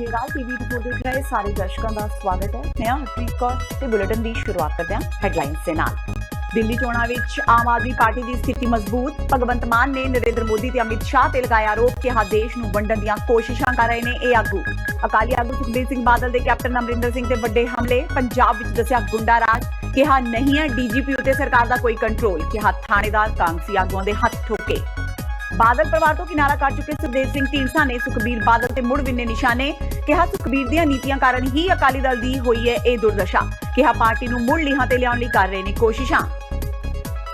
ਜੇਰਾਲ TV report ਦੇਖ ਰਹੇ ਸਾਰੇ ਦਰਸ਼ਕਾਂ ਦਾ ਸਵਾਗਤ ਹੈ। ਮੈਂ ਹਰਪ੍ਰੀਤ ਕੌਰ ਤੇ ਬੁਲੇਟਿਨ ਦੀ ਸ਼ੁਰੂਆਤ ਕਰਦੇ ਹਾਂ ਹੈਡਲਾਈਨਸ ਦੇ ਨਾਲ। ਦਿੱਲੀ ਚੋਣਾਂ ਵਿੱਚ ਆਮ ਆਦਮੀ ਪਾਰਟੀ ਦੀ ਸਥਿਤੀ ਮਜ਼ਬੂਤ। ਭਗਵੰਤ ਮਾਨ ਨੇ ਨਰਿੰਦਰ ਮੋਦੀ ਤੇ ਅਮਿਤ ਸ਼ਾਹ ਤੇ ਲਗਾਇਆ ਆਰੋਪ ਕਿ ਦੇਸ਼ ਨੂੰ ਵੰਡਣ ਦੀਆਂ ਕੋਸ਼ਿਸ਼ਾਂ ਕਰ ਰਹੇ ਨੇ ਇਹ ਆਗੂ। ਅਕਾਲੀ ਆਗੂ ਸੁਖਬੀਰ ਸਿੰਘ ਬਾਦਲ ਦੇ ਕੈਪਟਨ ਅਮਰਿੰਦਰ ਸਿੰਘ ਤੇ ਵੱਡੇ ਹਮਲੇ। ਪੰਜਾਬ ਵਿੱਚ ਦੱਸਿਆ ਗੁੰਡਾ ਰਾਜ। ਕਿਹਾ ਨਹੀਂ ਹੈ ਡੀਜੀਪੀ ਉੱਤੇ ਸਰਕਾਰ ਦਾ ਕੋਈ ਕੰਟਰੋਲ। ਕਿਹਾ ਥਾਣੇਦਾਰ ਕਾਂਗਰਸੀ ਆਗੂਆਂ ਦੇ ਹੱਥ ਠੋਕੇ। ਬਾਦਲ ਪਰਿਵਾਰ ਤੋਂ ਕਿਨਾਰਾ ਕਰ ਚੁੱਕੇ ਸੁਖਦੇਵ ਸਿੰਘ ਢੀਂਡਸਾ ਨੇ ਸੁਖਬੀਰ ਬਾਦਲ ਤੇ ਮੁੜ ਵਿੰਨੇ ਨਿਸ਼ਾਨੇ। ਕਿਹਾ ਸੁਖਬੀਰ ਦੀਆਂ ਨੀਤੀਆਂ ਕਾਰਨ ਹੀ ਅਕਾਲੀ ਦਲ ਦੀ ਹੋਈ ਹੈ ਇਹ ਦੁਰਦਸ਼ਾ। ਕਿਹਾ ਪਾਰਟੀ ਨੂੰ ਮੁੜ ਲੀਹਾਂ ਤੇ ਲਿਆਉਣ ਲਈ ਕਰ ਰਹੇ ਨੇ ਕੋਸ਼ਿਸ਼ਾਂ।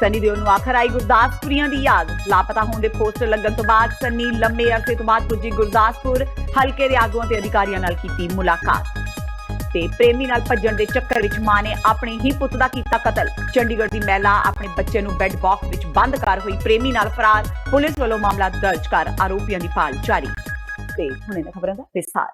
ਸਨੀ ਦਿਓਲ ਨੂੰ ਆਖਰ ਆਈ ਗੁਰਦਾਸਪੁਰੀਆਂ ਦੀ ਯਾਦ। ਲਾਪਤਾ ਹੋਣ ਦੇ ਪੋਸਟਰ ਲੱਗਣ ਤੋਂ ਬਾਅਦ ਸਨੀ ਲੰਮੇ ਅਰਸੇ ਤੋਂ ਬਾਅਦ ਪੁੱਜੀ ਗੁਰਦਾਸਪੁਰ। ਹਲਕੇ ਦੇ ਆਗੂਆਂ ਤੇ ਅਧਿਕਾਰੀਆਂ ਨਾਲ ਕੀਤੀ ਮੁਲਾਕਾਤ। ਤੇ ਪ੍ਰੇਮੀ ਨਾਲ ਭੱਜਣ ਦੇ ਚੱਕਰ ਵਿੱਚ ਮਾਂ ਨੇ ਆਪਣੇ ਹੀ ਪੁੱਤ ਦਾ ਕੀਤਾ ਕਤਲ। ਚੰਡੀਗੜ੍ਹ ਦੀ ਮਹਿਲਾ ਆਪਣੇ ਬੱਚੇ ਨੂੰ ਬੈੱਡ ਬਾਕਸ ਵਿੱਚ ਬੰਦ ਕਰ ਹੋਈ ਪ੍ਰੇਮੀ ਨਾਲ ਫਰਾਰ। ਪੁਲਿਸ ਵੱਲੋਂ ਮਾਮਲਾ ਦਰਜ ਕਰ ਆਰੋਪੀਆਂ ਦੀ ਭਾਲ ਜਾਰੀ। ਤੇ ਹੁਣ ਇਹਨਾਂ ਖਬਰਾਂ ਦਾ ਵਿਸਥਾਰ।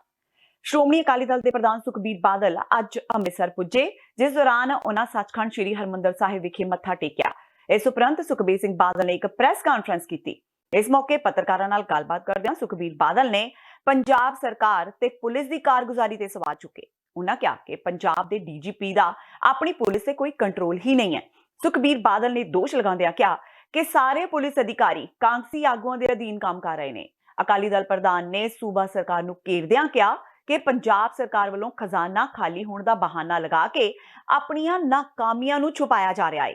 ਸ਼੍ਰੋਮਣੀ ਅਕਾਲੀ ਦਲ ਦੇ ਪ੍ਰਧਾਨ ਸੁਖਬੀਰ ਬਾਦਲ ਅੱਜ ਅੰਮ੍ਰਿਤਸਰ ਪੁੱਜੇ, ਜਿਸ ਦੌਰਾਨ ਉਹਨਾਂ ਸੱਚਖੰਡ ਸ੍ਰੀ ਹਰਿਮੰਦਰ ਸਾਹਿਬ ਵਿਖੇ ਮੱਥਾ ਟੇਕਿਆ। ਇਸ ਉਪਰੰਤ ਸੁਖਬੀਰ ਸਿੰਘ ਬਾਦਲ ਨੇ ਇੱਕ ਪ੍ਰੈਸ ਕਾਨਫਰੰਸ ਕੀਤੀ। ਇਸ ਮੌਕੇ ਪੱਤਰਕਾਰਾਂ ਨਾਲ ਗੱਲਬਾਤ ਕਰਦਿਆਂ ਸੁਖਬੀਰ ਬਾਦਲ ਨੇ ਪੰਜਾਬ ਸਰਕਾਰ ਤੇ ਪੁਲਿਸ ਦੀ ਕਾਰਗੁਜ਼ਾਰੀ ਤੇ ਸਵਾਲ ਚੁੱਕੇ। ਉਹਨਾਂ ਕਿਹਾ ਕਿ ਪੰਜਾਬ ਦੇ ਡੀਜੀਪੀ ਦਾ ਆਪਣੀ ਪੁਲਿਸ ਤੇ ਕੋਈ ਕੰਟਰੋਲ ਹੀ ਨਹੀਂ ਹੈ। ਸੁਖਬੀਰ ਬਾਦਲ ਨੇ ਦੋਸ਼ ਲਗਾਉਂਦਿਆਂ ਕਿਹਾ ਕਿ ਸਾਰੇ ਪੁਲਿਸ ਅਧਿਕਾਰੀ ਕਾਂਗਰਸੀ ਆਗੂਆਂ ਦੇ ਅਧੀਨ ਕੰਮ ਕਰ ਰਹੇ ਨੇ। ਅਕਾਲੀ ਦਲ ਪ੍ਰਧਾਨ ਨੇ ਸੂਬਾ ਸਰਕਾਰ ਨੂੰ ਘੇਰਦਿਆਂ ਕਿਹਾ ਕਿ ਪੰਜਾਬ ਸਰਕਾਰ ਵੱਲੋਂ ਖਜ਼ਾਨਾ ਖਾਲੀ ਹੋਣ ਦਾ ਬਹਾਨਾ ਲਗਾ ਕੇ ਆਪਣੀਆਂ ਨਾਕਾਮੀਆਂ ਨੂੰ ਛੁਪਾਇਆ ਜਾ ਰਿਹਾ ਹੈ।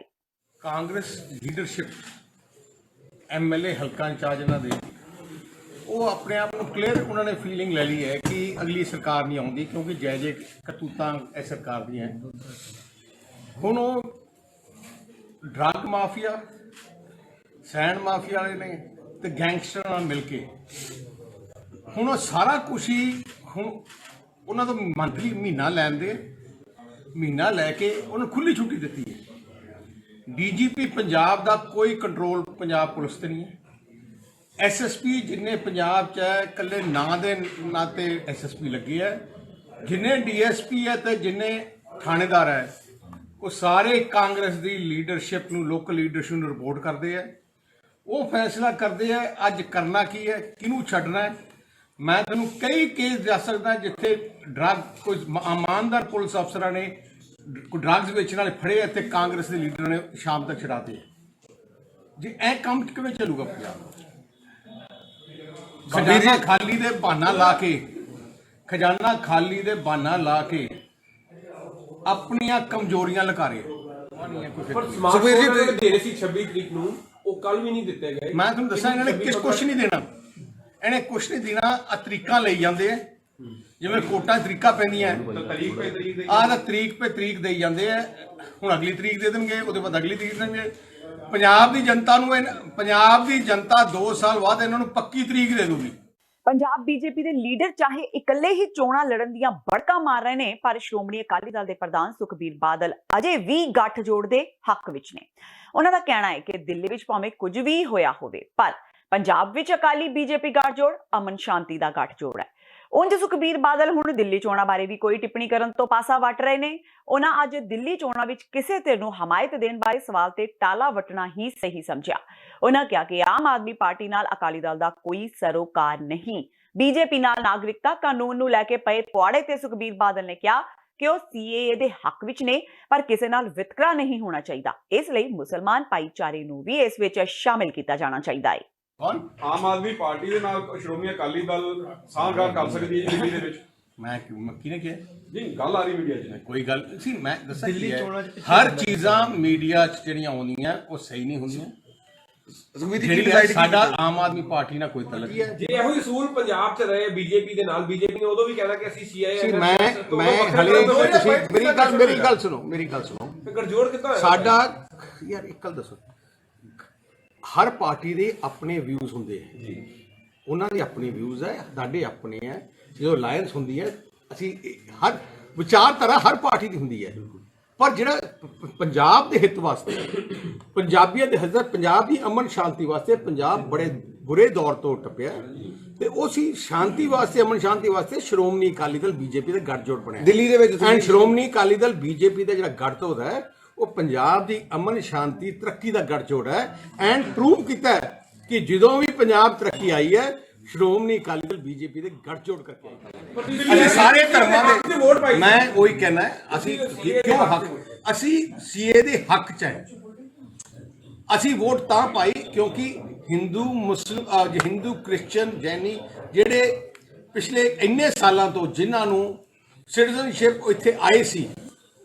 ਕਾਂਗਰਸ ਲੀਡਰਸ਼ਿਪ ਐਮਐਲਏ ਹਲਕਾ ਇੰਚਾਰਜ ਇਹਨਾਂ ਦੇ ਉਹ ਆਪਣੇ ਆਪ ਨੂੰ ਕਲੀਅਰ ਉਹਨਾਂ ਨੇ ਫੀਲਿੰਗ ਲੈ ਲਈ ਹੈ ਕਿ ਅਗਲੀ ਸਰਕਾਰ ਨਹੀਂ ਆਉਂਦੀ, ਕਿਉਂਕਿ ਜੈ ਕਰਤੂਤਾਂ ਇਹ ਸਰਕਾਰ ਦੀਆਂ ਹੈ। ਹੁਣ ਉਹ ਡਰੱਗ ਮਾਫੀਆ, ਸੈਂਡ ਮਾਫੀਆ ਵਾਲੇ ਨੇ ਤੇ ਗੈਂਗਸਟਰ ਨਾਲ ਮਿਲ ਕੇ ਹੁਣ ਉਹ ਸਾਰਾ ਕੁਛ ਹੀ ਹੁਣ ਉਹਨਾਂ ਤੋਂ ਮੰਥਲੀ ਮਹੀਨਾ ਮਹੀਨਾ ਲੈ ਕੇ ਉਹਨੂੰ ਖੁੱਲੀ ਛੁੱਟੀ ਦਿੱਤੀ ਹੈ। ਡੀਜੀਪੀ ਪੰਜਾਬ ਦਾ ਕੋਈ ਕੰਟਰੋਲ ਪੰਜਾਬ ਪੁਲਿਸ ਤੇ ਨਹੀਂ ਹੈ। ਐਸਐਸਪੀ ਜਿੰਨੇ ਪੰਜਾਬ 'ਚ ਹੈ ਇਕੱਲੇ ਨਾਂ ਦੇ ਨਾਂ 'ਤੇ ਐਸਐਸਪੀ ਲੱਗੇ ਹੈ। ਜਿੰਨੇ ਡੀਐਸਪੀ ਹੈ ਤੇ ਜਿੰਨੇ ਥਾਣੇਦਾਰ ਹੈ ਉਹ ਸਾਰੇ ਕਾਂਗਰਸ ਦੀ ਲੀਡਰਸ਼ਿਪ ਨੂੰ, ਲੋਕਲ ਲੀਡਰਸ਼ਿਪ ਨੂੰ ਰਿਪੋਰਟ ਕਰਦੇ ਹੈ। ਉਹ ਫੈਸਲਾ ਕਰਦੇ ਹੈ ਅੱਜ ਕਰਨਾ ਕੀ ਹੈ, ਕਿਹਨੂੰ ਛੱਡਣਾ ਹੈ। ਮੈਂ ਤੁਹਾਨੂੰ ਕਈ ਕੇਸ ਦੱਸ ਸਕਦਾ ਜਿੱਥੇ ਡਰੱਗ ਕੋਈ ਇਮਾਨਦਾਰ ਪੁਲਿਸ ਅਫਸਰਾਂ ਨੇ ਕੋਈ ਡਰੱਗਸ ਵੇਚਣ ਵਾਲੇ ਫੜੇ ਅਤੇ ਕਾਂਗਰਸ ਦੇ ਲੀਡਰ ਨੇ ਸ਼ਾਮ ਤੱਕ ਛਡਾਤੇ। ਜੀ ਇਹ ਕੰਮ ਕਿਵੇਂ ਚੱਲੂਗਾ ਪੰਜਾਬ? ਖਜ਼ਾਨਾ ਖਾਲੀ ਦੇ ਬਹਾਨਾ ਲਾ ਕੇ ਆਪਣੀਆਂ ਕਮਜ਼ੋਰੀਆਂ ਲੁਕਾ ਰਹੇ। ਸੁਖਬੀਰ ਜੀ ਦੇ ਰਹੇ ਸੀ 26 ਤਰੀਕ ਨੂੰ, ਉਹ ਕੱਲ ਵੀ ਨਹੀਂ ਦਿੱਤੇ ਗਏ। ਮੈਂ ਤੁਹਾਨੂੰ ਦੱਸਾਂ ਇਹਨਾਂ ਨੇ ਕੁਛ ਨਹੀਂ ਦੇਣਾ। ਇਹਨੇ ਕੁਛ ਨਹੀਂ ਦੇਣਾ। ਤਰੀਕਾਂ ਲਈ ਜਾਂਦੇ ਆ, ਜਿਵੇਂ ਕੋਟਾਂ ਤਰੀਕਾਂ ਪੈਂਦੀਆਂ ਆਹ ਤਾਂ ਤਰੀਕ ਪੇ ਤਰੀਕ ਦੇਈ ਜਾਂਦੇ ਆ। ਹੁਣ ਅਗਲੀ ਤਰੀਕ ਦੇ ਦੇਣਗੇ, ਉਹਦੇ ਬਾਅਦ ਅਗਲੀ ਤਰੀਕ ਦੇਣਗੇ। ਪੰਜਾਬ ਦੀ ਜਨਤਾ 2 ਸਾਲ ਬਾਅਦ ਇਹਨਾਂ ਨੂੰ ਪੱਕੀ ਤਰੀਕ ਦੇ ਦੂਗੀ। ਪੰਜਾਬ ਬੀਜੇਪੀ ਦੇ ਲੀਡਰ ਚਾਹੇ ਇਕੱਲੇ ਹੀ ਚੋਣਾਂ ਲੜਨ ਦੀਆਂ ਬੜਕਾਂ ਮਾਰ ਰਹੇ ਨੇ, ਪਰ ਸ਼੍ਰੋਮਣੀ ਅਕਾਲੀ ਦਲ ਦੇ ਪ੍ਰਧਾਨ ਸੁਖਬੀਰ ਬਾਦਲ ਅਜੇ ਵੀ ਗੱਠਜੋੜ ਦੇ ਹੱਕ ਵਿੱਚ ਨੇ। ਉਹਨਾਂ ਦਾ ਕਹਿਣਾ ਹੈ ਕਿ ਦਿੱਲੀ ਵਿੱਚ ਭਾਵੇਂ ਕੁਝ ਵੀ ਹੋਇਆ ਹੋਵੇ, ਪਰ ਪੰਜਾਬ ਵਿੱਚ ਅਕਾਲੀ ਬੀਜੇਪੀ ਗੱਠਜੋੜ ਅਮਨ ਸ਼ਾਂਤੀ ਦਾ ਗੱਠਜੋੜ ਹੈ। ਉਂਝ ਸੁਖਬੀਰ ਬਾਦਲ ਹੁਣ ਦਿੱਲੀ ਚੋਣਾਂ ਬਾਰੇ ਵੀ ਕੋਈ ਟਿੱਪਣੀ ਕਰਨ ਤੋਂ ਪਾਸਾ ਵੱਟ ਰਹੇ ਨੇ। ਉਹਨਾਂ ਅੱਜ ਦਿੱਲੀ ਚੋਣਾਂ ਵਿੱਚ ਕਿਸੇ ਧਿਰ ਨੂੰ ਹਮਾਇਤ ਦੇਣ ਬਾਰੇ ਸਵਾਲ ਤੇ ਟਾਲਾ ਵੱਟਣਾ ਹੀ ਸਹੀ ਸਮਝਿਆ। ਉਹਨਾਂ ਕਿਹਾ ਕਿ ਆਮ ਆਦਮੀ ਪਾਰਟੀ ਨਾਲ ਅਕਾਲੀ ਦਲ ਦਾ ਕੋਈ ਸਰੋਕਾਰ ਨਹੀਂ। ਬੀਜੇਪੀ ਨਾਲ ਨਾਗਰਿਕਤਾ ਕਾਨੂੰਨ ਨੂੰ ਲੈ ਕੇ ਪਏ ਪੁਆੜੇ ਤੇ ਸੁਖਬੀਰ ਬਾਦਲ ਨੇ ਕਿਹਾ ਕਿ ਉਹ ਸੀਏਏ ਦੇ ਹੱਕ ਵਿੱਚ ਨੇ, ਪਰ ਕਿਸੇ ਨਾਲ ਵਿਤਕਰਾ ਨਹੀਂ ਹੋਣਾ ਚਾਹੀਦਾ। ਇਸ ਲਈ ਮੁਸਲਮਾਨ ਭਾਈਚਾਰੇ ਨੂੰ ਵੀ ਇਸ ਵਿੱਚ ਸ਼ਾਮਿਲ ਕੀਤਾ ਜਾਣਾ ਚਾਹੀਦਾ ਹੈ। ਆਮ ਆਦਮੀ ਪਾਰਟੀ ਦੇ ਨਾਲ ਸ਼੍ਰੋਮਣੀ ਅਕਾਲੀ ਦਲ ਸਾਂਝਾ ਕਰ ਸਕਦੀ ਹੈ ਦਿੱਲੀ ਦੇ ਵਿੱਚ। ਮੈਂ ਕਿਹਨੇ ਕਿਹਾ ਜੀ? ਗੱਲ ਆ ਰਹੀ ਮੀਡੀਆ 'ਚ ਕੋਈ ਗੱਲ ਸੀ। ਮੈਂ ਦੱਸਾਂ ਹਰ ਚੀਜ਼ਾਂ ਮੀਡੀਆ 'ਚ ਜਿਹੜੀਆਂ ਆਉਂਦੀਆਂ ਉਹ ਸਹੀ ਨਹੀਂ ਹੁੰਦੀਆਂ। ਸਾਡਾ ਆਮ ਆਦਮੀ ਪਾਰਟੀ ਨਾਲ ਕੋਈ ਤਲਕ ਨਹੀਂ। ਜੇ ਇਹੋ ਹੀ ਅਸੂਲ ਪੰਜਾਬ 'ਚ ਰਹੇ ਬੀਜੇਪੀ ਦੇ ਨਾਲ, ਬੀਜੇਪੀ ਨੇ ਉਦੋਂ ਵੀ ਕਹਿਣਾ ਕਿ ਅਸੀਂ ਸੀਆਈਏ ਮੈਂ ਹਲੇ ਤੁਸੀਂ ਮੇਰੀ ਗੱਲ ਸੁਣੋ। ਗਠਜੋੜ ਕਿੱਦਾਂ ਸਾਡਾ ਯਾਰ ਇੱਕ ਗੱਲ ਦੱਸੋ। ਹਰ ਪਾਰਟੀ ਦੇ ਆਪਣੇ ਵਿਊਜ਼ ਹੁੰਦੇ ਹੈ ਜੀ। ਉਹਨਾਂ ਦੇ ਆਪਣੇ ਵਿਊਜ਼ ਹੈ, ਸਾਡੇ ਆਪਣੇ ਹੈ। ਜਦੋਂ ਅਲਾਇੰਸ ਹੁੰਦੀ ਹੈ ਅਸੀਂ ਹਰ ਵਿਚਾਰਧਾਰਾ ਹਰ ਪਾਰਟੀ ਦੀ ਹੁੰਦੀ ਹੈ, ਪਰ ਜਿਹੜਾ ਪੰਜਾਬ ਦੇ ਹਿੱਤ ਵਾਸਤੇ, ਪੰਜਾਬੀਆਂ ਦੇ ਹਿੱਤ, ਪੰਜਾਬ ਦੀ ਅਮਨ ਸ਼ਾਂਤੀ ਵਾਸਤੇ ਪੰਜਾਬ ਬੜੇ ਬੁਰੇ ਦੌਰ ਤੋਂ ਟੱਪਿਆ ਤੇ ਉਸੇ ਸ਼ਾਂਤੀ ਵਾਸਤੇ, ਅਮਨ ਸ਼ਾਂਤੀ ਵਾਸਤੇ ਸ਼੍ਰੋਮਣੀ ਅਕਾਲੀ ਦਲ ਬੀਜੇਪੀ ਦਾ ਗੱਠਜੋੜ ਬਣਿਆ ਦਿੱਲੀ ਦੇ ਵਿੱਚ। ਐਂਡ ਸ਼੍ਰੋਮਣੀ ਅਕਾਲੀ ਦਲ ਬੀਜੇਪੀ ਦਾ ਜਿਹੜਾ ਗੱਠਜੋੜ ਹੈ ਉਹ ਪੰਜਾਬ ਦੀ ਅਮਨ ਸ਼ਾਂਤੀ ਤਰੱਕੀ ਦਾ ਗੱਠਜੋੜ ਹੈ। ਐਂਡ ਪ੍ਰੂਵ ਕੀਤਾ ਕਿ ਜਦੋਂ ਵੀ ਪੰਜਾਬ ਤਰੱਕੀ ਆਈ ਹੈ ਸ਼੍ਰੋਮਣੀ ਅਕਾਲੀ ਦਲ ਬੀਜੇਪੀ ਦੇ ਗੱਠਜੋੜ ਕਰਕੇ ਆਈ। ਅਸੀਂ ਸਾਰੇ ਧਰਮਾਂ ਦੇ, ਮੈਂ ਉਹੀ ਕਹਿਣਾ, ਅਸੀਂ ਕਿਉਂ ਹੱਕ, ਅਸੀਂ ਸੀਏ ਦੇ ਹੱਕ ਚ ਹੈ। ਅਸੀਂ ਵੋਟ ਤਾਂ ਪਾਈ ਕਿਉਂਕਿ ਹਿੰਦੂ ਮੁਸਲਿਮ ਹਿੰਦੂ ਕ੍ਰਿਸਚਨ ਜੈਨੀ ਜਿਹੜੇ ਪਿਛਲੇ ਇੰਨੇ ਸਾਲਾਂ ਤੋਂ ਜਿਨ੍ਹਾਂ ਨੂੰ ਸਿਟੀਜ਼ਨਸ਼ਿਪ ਇੱਥੇ ਆਏ ਸੀ,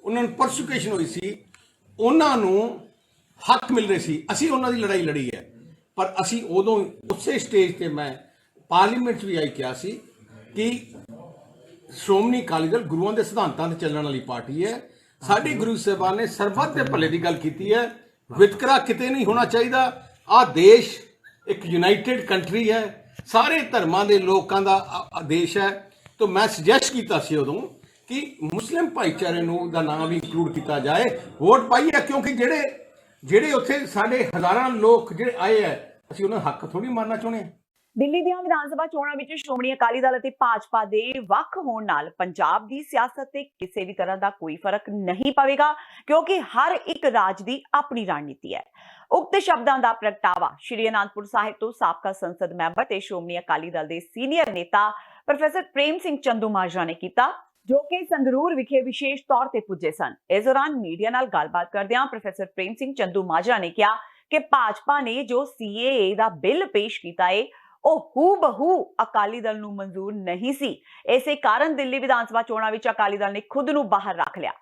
ਉਹਨਾਂ ਨੂੰ ਪਰਸੀਕਿਊਸ਼ਨ ਹੋਈ ਸੀ, ਉਹਨਾਂ ਨੂੰ ਹੱਕ ਮਿਲ ਰਹੇ ਸੀ, ਅਸੀਂ ਉਹਨਾਂ ਦੀ ਲੜਾਈ ਲੜੀ ਹੈ। ਪਰ ਅਸੀਂ ਉਦੋਂ ਉਸੇ ਸਟੇਜ ਤੇ ਮੈਂ ਪਾਰਲੀਮੈਂਟ ਵੀ ਆਈ ਕਿਹਾ ਸੀ ਕਿ ਸ਼੍ਰੋਮਣੀ ਅਕਾਲੀ ਦਲ ਗੁਰੂਆਂ ਦੇ ਸਿਧਾਂਤਾਂ ਤੇ ਚੱਲਣ ਵਾਲੀ ਪਾਰਟੀ ਹੈ। ਸਾਡੇ ਗੁਰੂ ਸਾਹਿਬਾਨ ਨੇ ਸਰਬੱਤ ਦੇ ਭਲੇ ਦੀ ਗੱਲ ਕੀਤੀ ਹੈ, ਵਿਤਕਰਾ ਕਿਤੇ ਨਹੀਂ ਹੋਣਾ ਚਾਹੀਦਾ। ਆਹ ਦੇਸ਼ ਇੱਕ ਯੂਨਾਈਟਿਡ ਕੰਟਰੀ ਹੈ, ਸਾਰੇ ਧਰਮਾਂ ਦੇ ਲੋਕਾਂ ਦਾ ਦੇਸ਼ ਹੈ। ਤਾਂ ਮੈਂ ਸੁਜੈਸਟ ਕੀਤਾ ਸੀ ਉਦੋਂ ਕਿ ਮੁਸਲਿਮ ਭਾਈਚਾਰੇ ਨੂੰ ਦਾ ਨਾਮ ਵੀ ਇੰਕਲੂਡ ਕੀਤਾ ਜਾਏ। ਵੋਟ ਪਾਈ ਹੈ ਕਿਉਂਕਿ ਜਿਹੜੇ ਉੱਥੇ ਸਾਡੇ ਹਜ਼ਾਰਾਂ ਲੋਕ ਜਿਹੜੇ ਆਏ ਹੈ, ਅਸੀਂ ਉਹਨਾਂ ਦਾ ਹੱਕ ਥੋੜੀ ਮਾਰਨਾ ਚਾਹੁੰਦੇ ਹਾਂ। ਦਿੱਲੀ ਦੀਆਂ ਵਿਧਾਨ ਸਭਾ ਚੋਣਾਂ ਵਿੱਚ ਸ਼੍ਰੋਮਣੀ ਅਕਾਲੀ ਦਲ ਅਤੇ ਭਾਜਪਾ ਦੇ ਵੱਖ ਹੋਣ ਨਾਲ ਪੰਜਾਬ ਦੀ ਸਿਆਸਤ ਤੇ ਕਿਸੇ ਵੀ ਤਰ੍ਹਾਂ ਦਾ ਕੋਈ ਫਰਕ ਨਹੀਂ ਪਵੇਗਾ, ਕਿਉਂਕਿ ਹਰ ਇੱਕ ਰਾਜ ਦੀ ਆਪਣੀ ਰਣਨੀਤੀ ਹੈ। ਉਕਤ ਸ਼ਬਦਾਂ ਦਾ ਪ੍ਰਗਟਾਵਾ ਸ਼੍ਰੀ ਅਨੰਦਪੁਰ ਸਾਹਿਬ ਤੋਂ ਸਾਬਕਾ ਸੰਸਦ ਮੈਂਬਰ ਤੇ ਸ਼੍ਰੋਮਣੀ ਅਕਾਲੀ ਦਲ ਦੇ ਸੀਨੀਅਰ ਨੇਤਾ ਪ੍ਰੋਫੈਸਰ ਪ੍ਰੇਮ ਸਿੰਘ ਚੰਦੂਮਾਜਰਾ ਨੇ ਕੀਤਾ, ਜੋ ਕਿ ਸੰਗਰੂਰ ਵਿਖੇ ਵਿਸ਼ੇਸ਼ ਤੌਰ ਤੇ ਪੁੱਜੇ ਸਨ। ਇਸ ਦੌਰਾਨ ਮੀਡੀਆ ਨਾਲ ਗੱਲਬਾਤ ਕਰਦਿਆਂ ਪ੍ਰੋਫੈਸਰ ਪ੍ਰੇਮ ਸਿੰਘ ਚੰਦੂਮਾਜਰਾ ਨੇ ਕਿਹਾ ਕਿ ਭਾਜਪਾ ਨੇ ਜੋ CAA ਦਾ ਬਿੱਲ ਪੇਸ਼ ਕੀਤਾ ਹੈ ਉਹ ਹੂਬਹੂ ਅਕਾਲੀ ਦਲ ਨੂੰ ਮਨਜ਼ੂਰ ਨਹੀਂ ਸੀ। ਇਸੇ ਕਾਰਨ ਦਿੱਲੀ ਵਿਧਾਨ ਸਭਾ ਚੋਣਾਂ ਵਿੱਚ ਅਕਾਲੀ ਦਲ ਨੇ ਖੁਦ ਨੂੰ ਬਾਹਰ ਰੱਖ ਲਿਆ।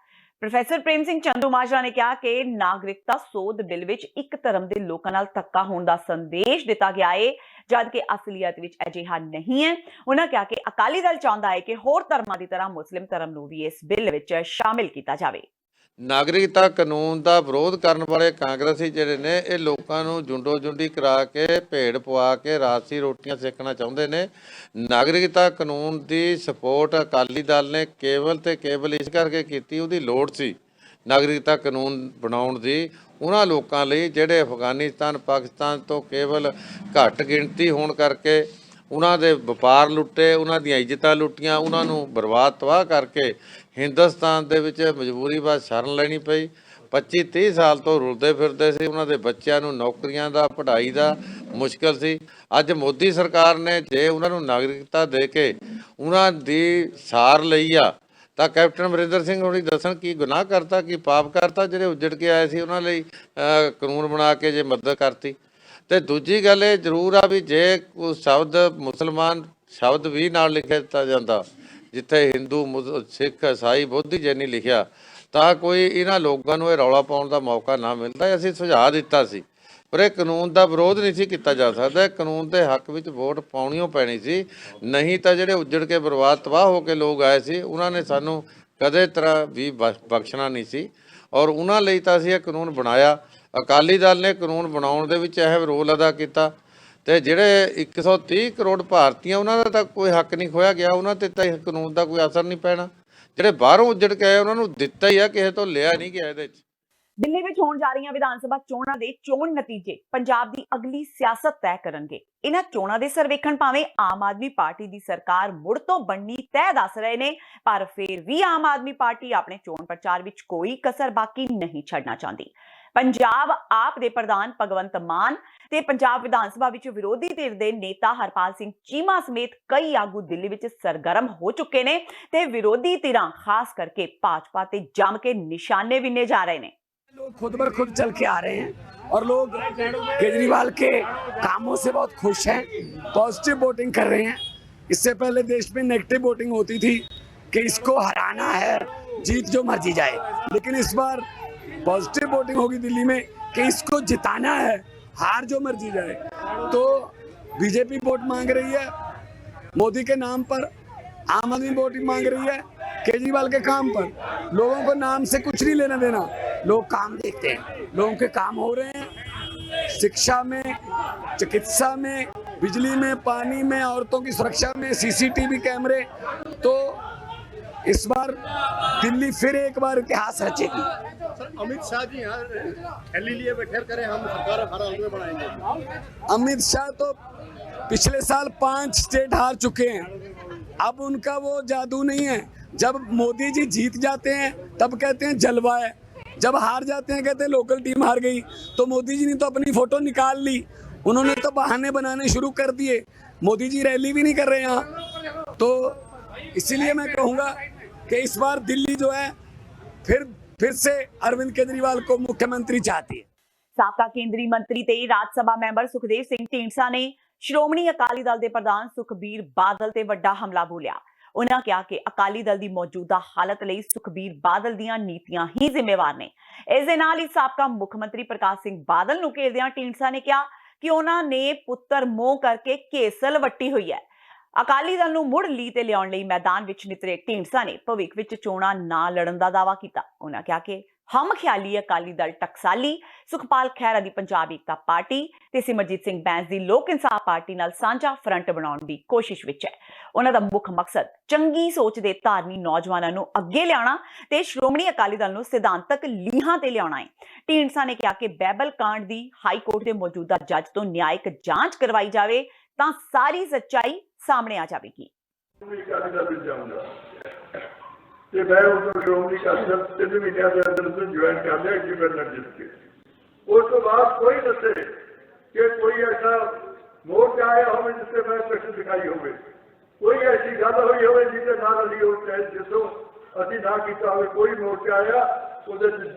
ਪ੍ਰੋਫੈਸਰ ਪ੍ਰੇਮ ਸਿੰਘ ਚੰਦੂਮਾਜਰਾ ਨੇ ਕਿਹਾ ਕਿ ਨਾਗਰਿਕਤਾ ਸੋਧ ਬਿੱਲ ਵਿੱਚ ਇੱਕ ਧਰਮ ਦੇ ਲੋਕਾਂ ਨਾਲ ਧੱਕਾ ਹੋਣ ਦਾ ਸੰਦੇਸ਼ ਦਿੱਤਾ ਗਿਆ ਹੈ, ਜਦਕਿ ਅਸਲੀਅਤ ਵਿੱਚ ਅਜਿਹਾ ਨਹੀਂ ਹੈ। ਉਹਨਾਂ ਕਿਹਾ ਕਿ ਅਕਾਲੀ ਦਲ ਚਾਹੁੰਦਾ ਹੈ ਕਿ ਹੋਰ ਧਰਮਾਂ ਦੀ ਤਰ੍ਹਾਂ ਮੁਸਲਿਮ ਧਰਮ ਨੂੰ ਵੀ ਇਸ ਬਿੱਲ ਵਿੱਚ ਸ਼ਾਮਿਲ ਕੀਤਾ ਜਾਵੇ। ਨਾਗਰਿਕਤਾ ਕਾਨੂੰਨ ਦਾ ਵਿਰੋਧ ਕਰਨ ਵਾਲੇ ਕਾਂਗਰਸੀ ਜਿਹੜੇ ਨੇ ਇਹ ਲੋਕਾਂ ਨੂੰ ਜੁੰਡੋ ਜੁੰਡੀ ਕਰਾ ਕੇ ਭੇਡ ਪਵਾ ਕੇ ਰਾਜਸੀ ਰੋਟੀਆਂ ਸੇਕਣਾ ਚਾਹੁੰਦੇ ਨੇ। ਨਾਗਰਿਕਤਾ ਕਾਨੂੰਨ ਦੀ ਸਪੋਰਟ ਅਕਾਲੀ ਦਲ ਨੇ ਕੇਵਲ ਤੇ ਕੇਵਲ ਇਸ ਕਰਕੇ ਕੀਤੀ, ਉਹਦੀ ਲੋੜ ਸੀ ਨਾਗਰਿਕਤਾ ਕਾਨੂੰਨ ਬਣਾਉਣ ਦੀ ਉਹਨਾਂ ਲੋਕਾਂ ਲਈ ਜਿਹੜੇ ਅਫਗਾਨਿਸਤਾਨ ਪਾਕਿਸਤਾਨ ਤੋਂ ਕੇਵਲ ਘੱਟ ਗਿਣਤੀ ਹੋਣ ਕਰਕੇ ਉਹਨਾਂ ਦੇ ਵਪਾਰ ਲੁੱਟੇ, ਉਹਨਾਂ ਦੀਆਂ ਇੱਜ਼ਤਾਂ ਲੁੱਟੀਆਂ, ਉਹਨਾਂ ਨੂੰ ਬਰਬਾਦ ਤਬਾਹ ਕਰਕੇ ਹਿੰਦੁਸਤਾਨ ਦੇ ਵਿੱਚ ਮਜਬੂਰੀ ਬਾਅਦ ਸ਼ਰਨ ਲੈਣੀ ਪਈ। 25-30 ਸਾਲ ਤੋਂ ਰੁਲਦੇ ਫਿਰਦੇ ਸੀ, ਉਹਨਾਂ ਦੇ ਬੱਚਿਆਂ ਨੂੰ ਨੌਕਰੀਆਂ ਦਾ ਪੜ੍ਹਾਈ ਦਾ ਮੁਸ਼ਕਲ ਸੀ। ਅੱਜ ਮੋਦੀ ਸਰਕਾਰ ਨੇ ਜੇ ਉਹਨਾਂ ਨੂੰ ਨਾਗਰਿਕਤਾ ਦੇ ਕੇ ਉਹਨਾਂ ਦੀ ਸਾਰ ਲਈ ਆ ਤਾਂ ਕੈਪਟਨ ਅਮਰਿੰਦਰ ਸਿੰਘ ਹੋਣੀ ਦੱਸਣ ਕੀ ਗੁਨਾਹ ਕਰਤਾ, ਕੀ ਪਾਪ ਕਰਤਾ ਜਿਹੜੇ ਉੱਜੜ ਕੇ ਆਏ ਸੀ ਉਹਨਾਂ ਲਈ ਕਾਨੂੰਨ ਬਣਾ ਕੇ ਜੇ ਮਦਦ ਕਰਤੀ। ਤੇ ਦੂਜੀ ਗੱਲ ਇਹ ਜ਼ਰੂਰ ਆ ਵੀ ਜੇ ਕੋਈ ਸ਼ਬਦ ਮੁਸਲਮਾਨ ਸ਼ਬਦ ਵੀ ਨਾਲ ਲਿਖਿਆ ਦਿੱਤਾ ਜਾਂਦਾ ਜਿੱਥੇ ਹਿੰਦੂ ਸਿੱਖ ਈਸਾਈ ਬੋਧੀ ਜੈਨੀ ਲਿਖਿਆ ਤਾਂ ਕੋਈ ਇਹਨਾਂ ਲੋਕਾਂ ਨੂੰ ਇਹ ਰੌਲਾ ਪਾਉਣ ਦਾ ਮੌਕਾ ਨਾ ਮਿਲਦਾ। ਅਸੀਂ ਸੁਝਾਅ ਦਿੱਤਾ ਸੀ ਪਰ ਇਹ ਕਾਨੂੰਨ ਦਾ ਵਿਰੋਧ ਨਹੀਂ ਸੀ ਕੀਤਾ ਜਾ ਸਕਦਾ। ਕਾਨੂੰਨ ਦੇ ਹੱਕ ਵਿੱਚ ਵੋਟ ਪਾਉਣੀਓ ਪੈਣੀ ਸੀ, ਨਹੀਂ ਤਾਂ ਜਿਹੜੇ ਉੱਜੜ ਕੇ ਬਰਬਾਦ ਤਬਾਹ ਹੋ ਕੇ ਲੋਕ ਆਏ ਸੀ ਉਹਨਾਂ ਨੇ ਸਾਨੂੰ ਕਦੇ ਤਰ੍ਹਾਂ ਵੀ ਬਖਸ਼ਣਾ ਨਹੀਂ ਸੀ ਔਰ ਉਹਨਾਂ ਲਈ ਤਾਂ ਅਸੀਂ ਇਹ ਕਾਨੂੰਨ ਬਣਾਇਆ। ਅਕਾਲੀ ਦਲ ਨੇ ਕਾਨੂੰਨ ਬਣਾਉਣ ਦੇ ਵਿੱਚ ਅਹਿਮ ਰੋਲ ਅਦਾ ਕੀਤਾ ਤੇ ਜਿਹੜੇ 130 ਕਰੋੜ ਭਾਰਤੀਆਂ ਉਹਨਾਂ ਦਾ ਤਾਂ ਕੋਈ ਹੱਕ ਨਹੀਂ ਖੋਇਆ ਗਿਆ, ਉਹਨਾਂ ਤੇ ਤਾਂ ਇਸ ਕਾਨੂੰਨ ਦਾ ਕੋਈ ਅਸਰ ਨਹੀਂ ਪੈਣਾ। ਜਿਹੜੇ ਬਾਹਰੋਂ ਉੱਜੜ ਕੇ ਆਏ ਉਹਨਾਂ ਨੂੰ ਦਿੱਤਾ ਹੀ ਆ, ਕਿਸੇ ਤੋਂ ਲਿਆ ਨਹੀਂ ਗਿਆ। ਇਹਦੇ 'ਚ ਦਿੱਲੀ ਵਿੱਚ ਹੋਣ ਜਾ ਰਹੀਆਂ ਵਿਧਾਨ ਸਭਾ ਚੋਣਾਂ ਦੇ ਚੋਣ ਨਤੀਜੇ ਪੰਜਾਬ ਦੀ ਅਗਲੀ ਸਿਆਸਤ ਤੈਅ ਕਰਨਗੇ। ਇਹਨਾਂ ਚੋਣਾਂ ਦੇ ਸਰਵੇਖਣ ਭਾਵੇਂ ਆਮ ਆਦਮੀ ਪਾਰਟੀ ਦੀ ਸਰਕਾਰ ਮੁੜ ਤੋਂ ਬਣਨੀ ਤੈਅ ਦੱਸ ਰਹੇ ਨੇ, ਪਰ ਫਿਰ ਵੀ ਆਮ ਆਦਮੀ ਪਾਰਟੀ ਆਪਣੇ ਚੋਣ ਪ੍ਰਚਾਰ ਵਿੱਚ ਕੋਈ ਕਸਰ ਬਾਕੀ ਨਹੀਂ ਛੱਡਣਾ ਚਾਹੁੰਦੀ। ਪੰਜਾਬ ਆਪ ਦੇ ਪ੍ਰਧਾਨ ਭਗਵੰਤ ਮਾਨ ਤੇ ਪੰਜਾਬ ਵਿਧਾਨ ਸਭਾ ਵਿੱਚ ਵਿਰੋਧੀ ਧਿਰ ਦੇ ਨੇਤਾ ਹਰਪਾਲ ਸਿੰਘ ਚੀਮਾ ਸਮੇਤ ਕਈ ਆਗੂ ਦਿੱਲੀ ਵਿੱਚ ਸਰਗਰਮ ਹੋ ਚੁੱਕੇ ਨੇ ਤੇ ਵਿਰੋਧੀ ਧਿਰਾਂ ਖਾਸ ਕਰਕੇ ਭਾਜਪਾ ਤੇ ਜੰਮ ਕੇ ਨਿਸ਼ਾਨੇ ਵਿੰਨੇ ਜਾ ਰਹੇ ਨੇ। लोग खुद बर खुद चल के आ रहे हैं और लोग केजरीवाल के कामों से बहुत खुश हैं, पॉजिटिव वोटिंग कर रहे हैं। इससे पहले देश में नेगेटिव वोटिंग होती थी कि इसको हराना है, जीत जो मर्जी जाए, लेकिन इस बार पॉजिटिव वोटिंग होगी दिल्ली में कि इसको जिताना है, हार जो मर्जी जाए। तो बीजेपी वोट मांग रही है मोदी के नाम पर, आम आदमी वोटिंग मांग रही है केजरीवाल के काम पर। लोगों को नाम से कुछ नहीं लेना देना, लोग काम देखते हैं। लोगों के काम हो रहे हैं, शिक्षा में, चिकित्सा में, बिजली में, पानी में, औरतों की सुरक्षा में, CCTV कैमरे। तो इस बार दिल्ली फिर एक बार इतिहास रचेगी। अमित शाह जी यहाँ थैली लिए बैठे करें, हम सरकार हर हाल में बनाएंगे। अमित शाह तो पिछले साल 5 स्टेट हार चुके हैं, अब उनका वो जादू नहीं है। जब मोदी जी जीत जाते हैं तब कहते हैं जलवा है, जब हार जाते हैं कहते हैं लोकल टीम हार गई। तो मोदी जी ने तो अपनी फोटो निकाल ली, उन्होंने तो बहाने बनाने शुरू कर दिए। मोदी जी रैली भी नहीं कर रहे यहाँ। तो इसीलिए मैं कहूँगा कि इस बार दिल्ली जो है फिर से अरविंद केजरीवाल को मुख्यमंत्री चाहती है। ਸਾਬਕਾ ਕੇਂਦਰੀ ਮੰਤਰੀ ਤੇ ਰਾਜ ਸਭਾ ਮੈਂਬਰ ਸੁਖਦੇਵ ਸਿੰਘ ਢੀਂਡਸਾ ਨੇ ਸ਼੍ਰੋਮਣੀ ਅਕਾਲੀ ਦਲ ਦੇ ਪ੍ਰਧਾਨ ਸੁਖਬੀਰ ਬਾਦਲ ਤੇ ਵੱਡਾ ਹਮਲਾ ਬੋਲਿਆ। ਉਹਨਾਂ ਕਿਹਾ ਕਿ ਅਕਾਲੀ ਦਲ ਦੀ ਮੌਜੂਦਾ ਹਾਲਤ ਲਈ ਸੁਖਬੀਰ ਬਾਦਲ ਦੀਆਂ ਨੀਤੀਆਂ ਹੀ ਜ਼ਿੰਮੇਵਾਰ ਨੇ। ਇਸ ਦੇ ਨਾਲ ਹੀ ਸਾਬਕਾ ਮੁੱਖ ਮੰਤਰੀ ਪ੍ਰਕਾਸ਼ ਸਿੰਘ ਬਾਦਲ ਨੂੰ ਘੇਰਦਿਆਂ ਢੀਂਡਸਾ ਨੇ ਕਿਹਾ ਕਿ ਉਹਨਾਂ ਨੇ ਪੁੱਤਰ ਮੋਹ ਕਰਕੇ ਕੇਸਲ ਵੱਟੀ ਹੋਈ ਹੈ। ਅਕਾਲੀ ਦਲ ਨੂੰ ਮੁੜ ਲੀ ਤੇ ਲਿਆਉਣ ਲਈ ਮੈਦਾਨ ਵਿੱਚ ਨਿਤਰੇ ਢੀਂਡਸਾ ਨੇ ਭਵਿੱਖ ਵਿੱਚ ਚੋਣਾਂ ਨਾ ਲੜਨ ਦਾ ਦਾਅਵਾ ਕੀਤਾ। ਉਹਨਾਂ ਕਿਹਾ ਕਿ ਹਮ ਖਿਆਲੀ ਅਕਾਲੀ ਦਲ ਟਕਸਾਲੀ ਸੁਖਪਾਲ ਖਹਿਰਾ ਦੀ ਪੰਜਾਬ ਏਕਤਾ ਪਾਰਟੀ ਤੇ ਸਿਮਰਜੀਤ ਸਿੰਘ ਬੈਂਸ ਦੀ ਲੋਕ ਇਨਸਾਫ ਪਾਰਟੀ ਨਾਲ ਸਾਂਝਾ ਫਰੰਟ ਬਣਾਉਣ ਦੀ ਕੋਸ਼ਿਸ਼ ਵਿੱਚ ਹੈ। ਉਹਨਾਂ ਦਾ ਮੁੱਖ ਮਕਸਦ ਚੰਗੀ ਸੋਚ ਦੇ ਧਾਰਨੀ ਨੌਜਵਾਨਾਂ ਨੂੰ ਅੱਗੇ ਲਿਆਉਣਾ ਤੇ ਸ਼੍ਰੋਮਣੀ ਅਕਾਲੀ ਦਲ ਨੂੰ ਸਿਧਾਂਤਕ ਲੀਹਾਂ ਤੇ ਲਿਆਉਣਾ ਹੈ। ਢੀਂਡਸਾ ਨੇ ਕਿਹਾ ਕਿ ਬੈਬਲ ਕਾਂਡ ਦੀ ਹਾਈ ਕੋਰਟ ਦੇ ਮੌਜੂਦਾ ਜੱਜ ਤੋਂ ਨਿਆਇਕ ਜਾਂਚ ਕਰਵਾਈ ਜਾਵੇ ਤਾਂ ਸਾਰੀ ਸੱਚਾਈ ਸਾਹਮਣੇ ਆ ਜਾਵੇਗੀ। ਤੇ ਮੈਂ ਉਸ ਸ਼੍ਰੋਮਣੀ ਅਕਾਲੀ ਦਲ 3 ਮਹੀਨਿਆਂ ਦੇ ਅੰਦਰ ਜੁਆਇਨ ਕਰ ਲਿਆ ਇੰਡੀਪੈਂਡੈਂਟ ਜਿੱਤ ਕੇ। ਉਸ ਤੋਂ ਬਾਅਦ ਕੋਈ ਦੱਸੇ ਕਿ ਕੋਈ ਐਸਾ ਮੋਰਚਾ ਆਇਆ ਹੋਵੇ ਜਿੱਥੇ ਮੈਂ ਪ੍ਰਸ਼ਨ ਦਿਖਾਈ ਹੋਵੇ, ਕੋਈ ਐਸੀ ਗੱਲ ਹੋਈ ਹੋਵੇ ਜਿਹਦੇ ਨਾਲ ਅਸੀਂ ਉਹ ਚਾਹੇ ਜਿੱਥੋਂ ਅਸੀਂ ਨਾ ਕੀਤਾ ਹੋਵੇ। ਕੋਈ ਮੋਰਚਾ ਆਇਆ ਉਹਦੇ